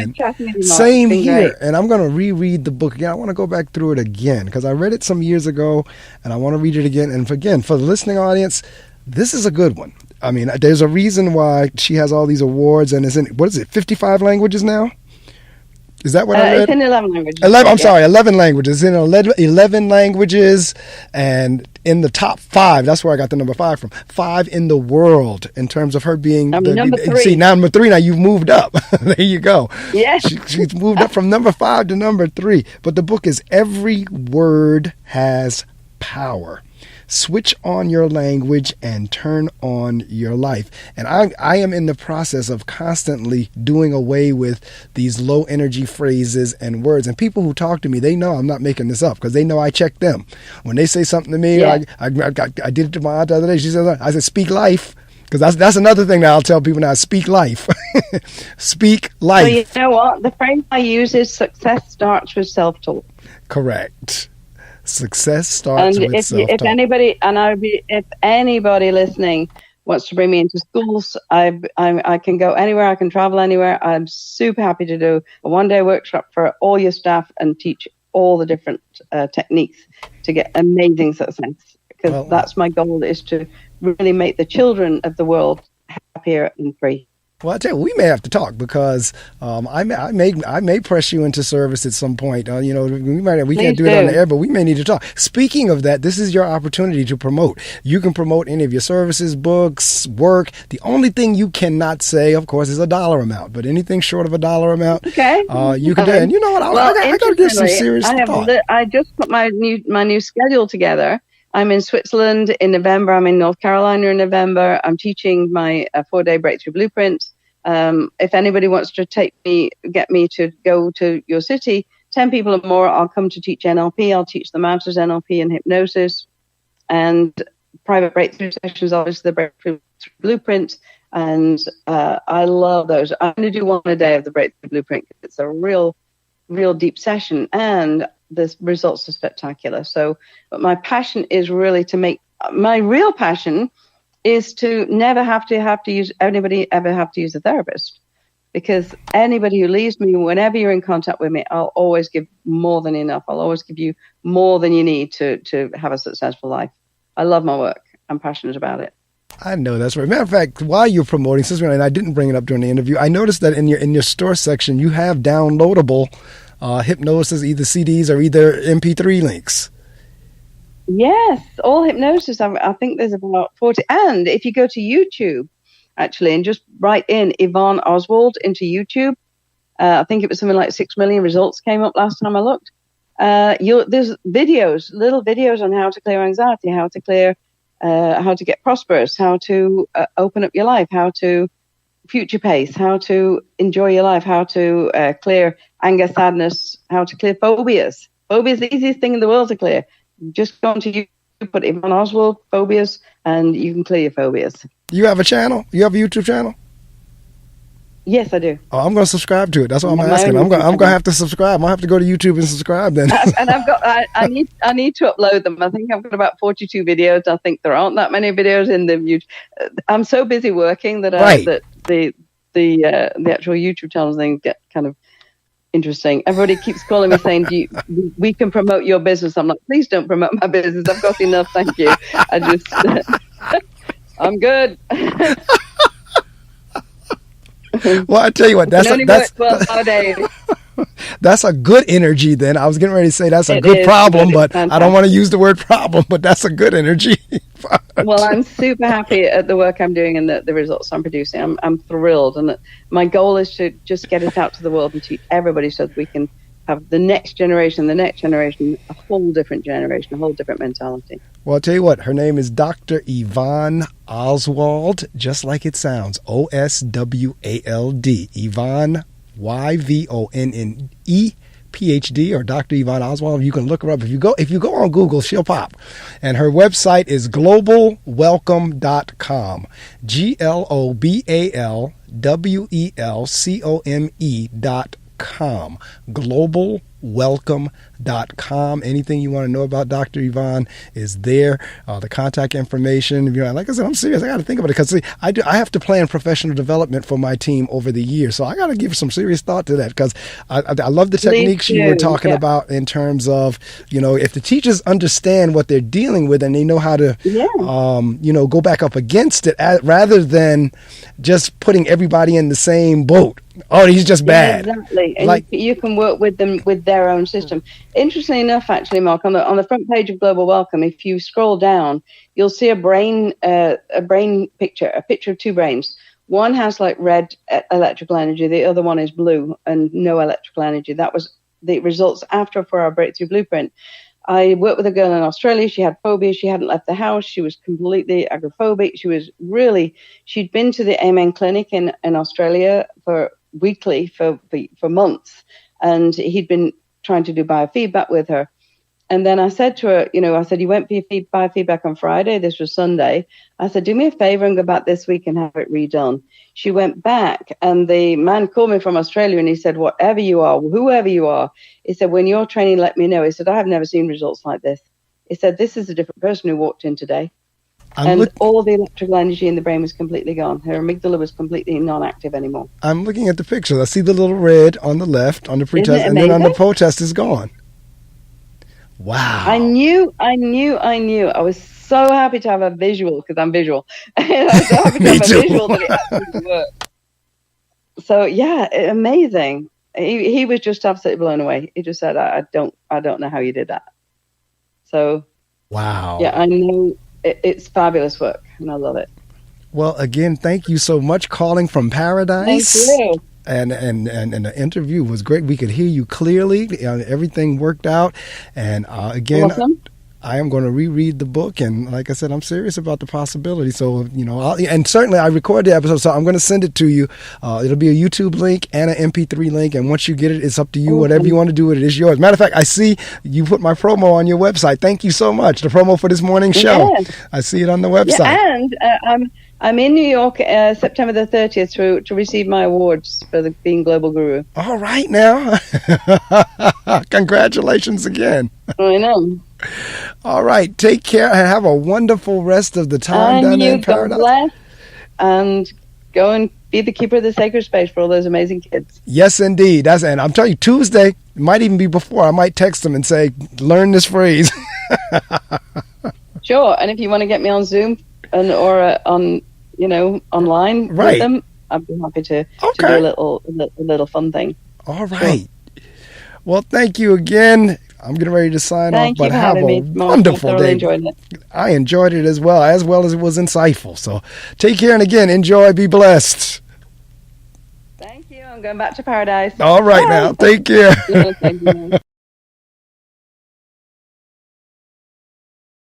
Same here. Great. And I'm going to reread the book again. I want to go back through it again because I read it some years ago and I want to read it again. And again, for the listening audience, this is a good one. I mean, there's a reason why she has all these awards and is in, 55 languages now? Is that what I read? It's in 11 languages. 11, I'm sorry, 11 languages. In 11 languages, and in the top 5, that's where I got the number 5 from. 5 in the world in terms of her being number 3. See, now number 3, now you've moved up. There you go. Yes. She's moved up from number 5 to number 3. But the book is Every Word Has Power. Switch on your language and turn on your life. And I am in the process of constantly doing away with these low energy phrases and words. And people who talk to me, they know I'm not making this up because they know I check them. When they say something to me, yeah. I did it to my aunt the other day. She said, I said, speak life. Because that's another thing that I'll tell people now, speak life. Speak life. Well, you know what? The phrase I use is success starts with self-talk. Correct. Success starts with self-talk. If anybody listening wants to bring me into schools, I can go anywhere. I can travel anywhere. I'm super happy to do a one-day workshop for all your staff and teach all the different techniques to get amazing success. Because that's my goal, is to really make the children of the world happier and free. Well, I tell you, we may have to talk because I may press you into service at some point. We can't do it on the air, but we may need to talk. Speaking of that, this is your opportunity to promote. You can promote any of your services, books, work. The only thing you cannot say, of course, is a dollar amount. But anything short of a dollar amount, okay, you can do. And you know what? I got to give some serious thought. I just put my new schedule together. I'm in Switzerland in November. I'm in North Carolina in November. I'm teaching my 4-day breakthrough blueprint. If anybody wants to get me to go to your city, 10 people or more, I'll come to teach NLP. I'll teach the masters NLP and hypnosis, and private breakthrough sessions, obviously the breakthrough blueprint. And I love those. I'm going to do one a day of the breakthrough blueprint. It's a real deep session, and the results are spectacular. So, but my passion is really my real passion is to never have to use a therapist, because anybody who leaves me, whenever you're in contact with me, I'll always give more than enough. I'll always give you more than you need to have a successful life. I love my work. I'm passionate about it. I know that's right. Matter of fact, while you're promoting, and I didn't bring it up during the interview, I noticed that in your store section you have downloadable hypnosis, either CDs or either MP3 links. Yes, all hypnosis. I think there's about 40. And if you go to YouTube, actually, and just write in Yvonne Oswald into YouTube, I think it was something like 6 million results came up last time I looked. There's little videos on how to clear anxiety, how to get prosperous, how to open up your life, how to future pace, how to enjoy your life, how to clear anger, sadness, how to clear phobias. Phobias is the easiest thing in the world to clear. Just go onto YouTube, put Yvonne Oswald phobias, and you can clear your phobias. You have a channel? You have a YouTube channel? Yes, I do. Oh, I'm going to subscribe to it. That's what I'm asking. I'm going to have to subscribe. I'll have to go to YouTube and subscribe then. And I need to upload them. I think I've got about 42 videos. I think there aren't that many videos in the YouTube. I'm so busy working that the actual YouTube channels thing get kind of interesting. Everybody keeps calling me saying, we can promote your business. I'm like, please don't promote my business. I've got enough. Thank you. I'm good. Well, I tell you what, that's 12 days. That's a good energy then. I was getting ready to say that's a good problem, but I don't want to use the word problem, but that's a good energy. Well, I'm super happy at the work I'm doing and the results I'm producing. I'm thrilled. And my goal is to just get it out to the world and teach everybody so that we can have the next generation, a whole different generation, a whole different mentality. Well, I'll tell you what, her name is Dr. Yvonne Oswald, just like it sounds, Oswald, Yvonne, Yvonne, PhD, or Dr. Yvonne Oswald. You can look her up. If you go on Google, she'll pop. And her website is globalwelcome.com. globalwelcome.com. drwelcome.com. Anything you want to know about Dr. Yvonne is there. The contact information. You know, like I said, I'm serious. I got to think about it because I have to plan professional development for my team over the years. So I got to give some serious thought to that because I love the techniques you were talking about in terms of, you know, if the teachers understand what they're dealing with and they know how to, you know, go back up against it rather than just putting everybody in the same boat. Oh, he's just bad. Exactly. And like, you can work with them with their own system. Interestingly enough, actually, Mark, on the front page of Global Welcome, if you scroll down, you'll see a brain picture, a picture of two brains. One has like red electrical energy. The other one is blue and no electrical energy. That was the results after for our breakthrough blueprint. I worked with a girl in Australia. She had phobia. She hadn't left the house. She was completely agoraphobic. She'd been to the Amen Clinic in Australia weekly for months. And he'd been trying to do biofeedback with her. And then I said to her, you know, you went for your biofeedback on Friday. This was Sunday. I said, do me a favor and go back this week and have it redone. She went back and the man called me from Australia and he said, whatever you are, whoever you are, he said, when you're training, let me know. He said, I have never seen results like this. He said, this is a different person who walked in today. All the electrical energy in the brain was completely gone. Her amygdala was completely non-active anymore. I'm looking at the picture. I see the little red on the left on the pretest, and then on the protest is gone. Wow. I knew. I was so happy to have a visual because I'm visual. I was so happy to have a visual that it actually worked. So yeah, amazing. He was just absolutely blown away. He just said, I don't know how you did that. So wow. Yeah, I know it's fabulous work and I love it. Well, again, thank you so much calling from Paradise. Thank you. And the interview was great. We could hear you clearly. Everything worked out. And again, awesome. I am going to reread the book. And like I said, I'm serious about the possibility. So, you know, and certainly I recorded the episode, so I'm going to send it to you. It'll be a YouTube link and an MP3 link. And once you get it, it's up to you. Awesome. Whatever you want to do with it is yours. Matter of fact, I see you put my promo on your website. Thank you so much. The promo for this morning's show. Yeah. I see it on the website. Yeah, and I'm in New York September the 30th to receive my awards for being Global Guru. All right now. Congratulations again. I know. All right. Take care and have a wonderful rest of the time down there in Paradise. Bless, and go and be the keeper of the sacred space for all those amazing kids. Yes, indeed. And I'm telling you, Tuesday, might even be before, I might text them and say, learn this phrase. Sure. And if you want to get me on Zoom or on, you know, online with them, I'd be happy to do a little fun thing. All right. Sure. Well, thank you again. I'm getting ready to sign off, but have a wonderful day. I enjoyed it as well as it was insightful. So take care, and again, enjoy, be blessed. Thank you. I'm going back to Paradise. All right. Now, take care. Yeah, thank you.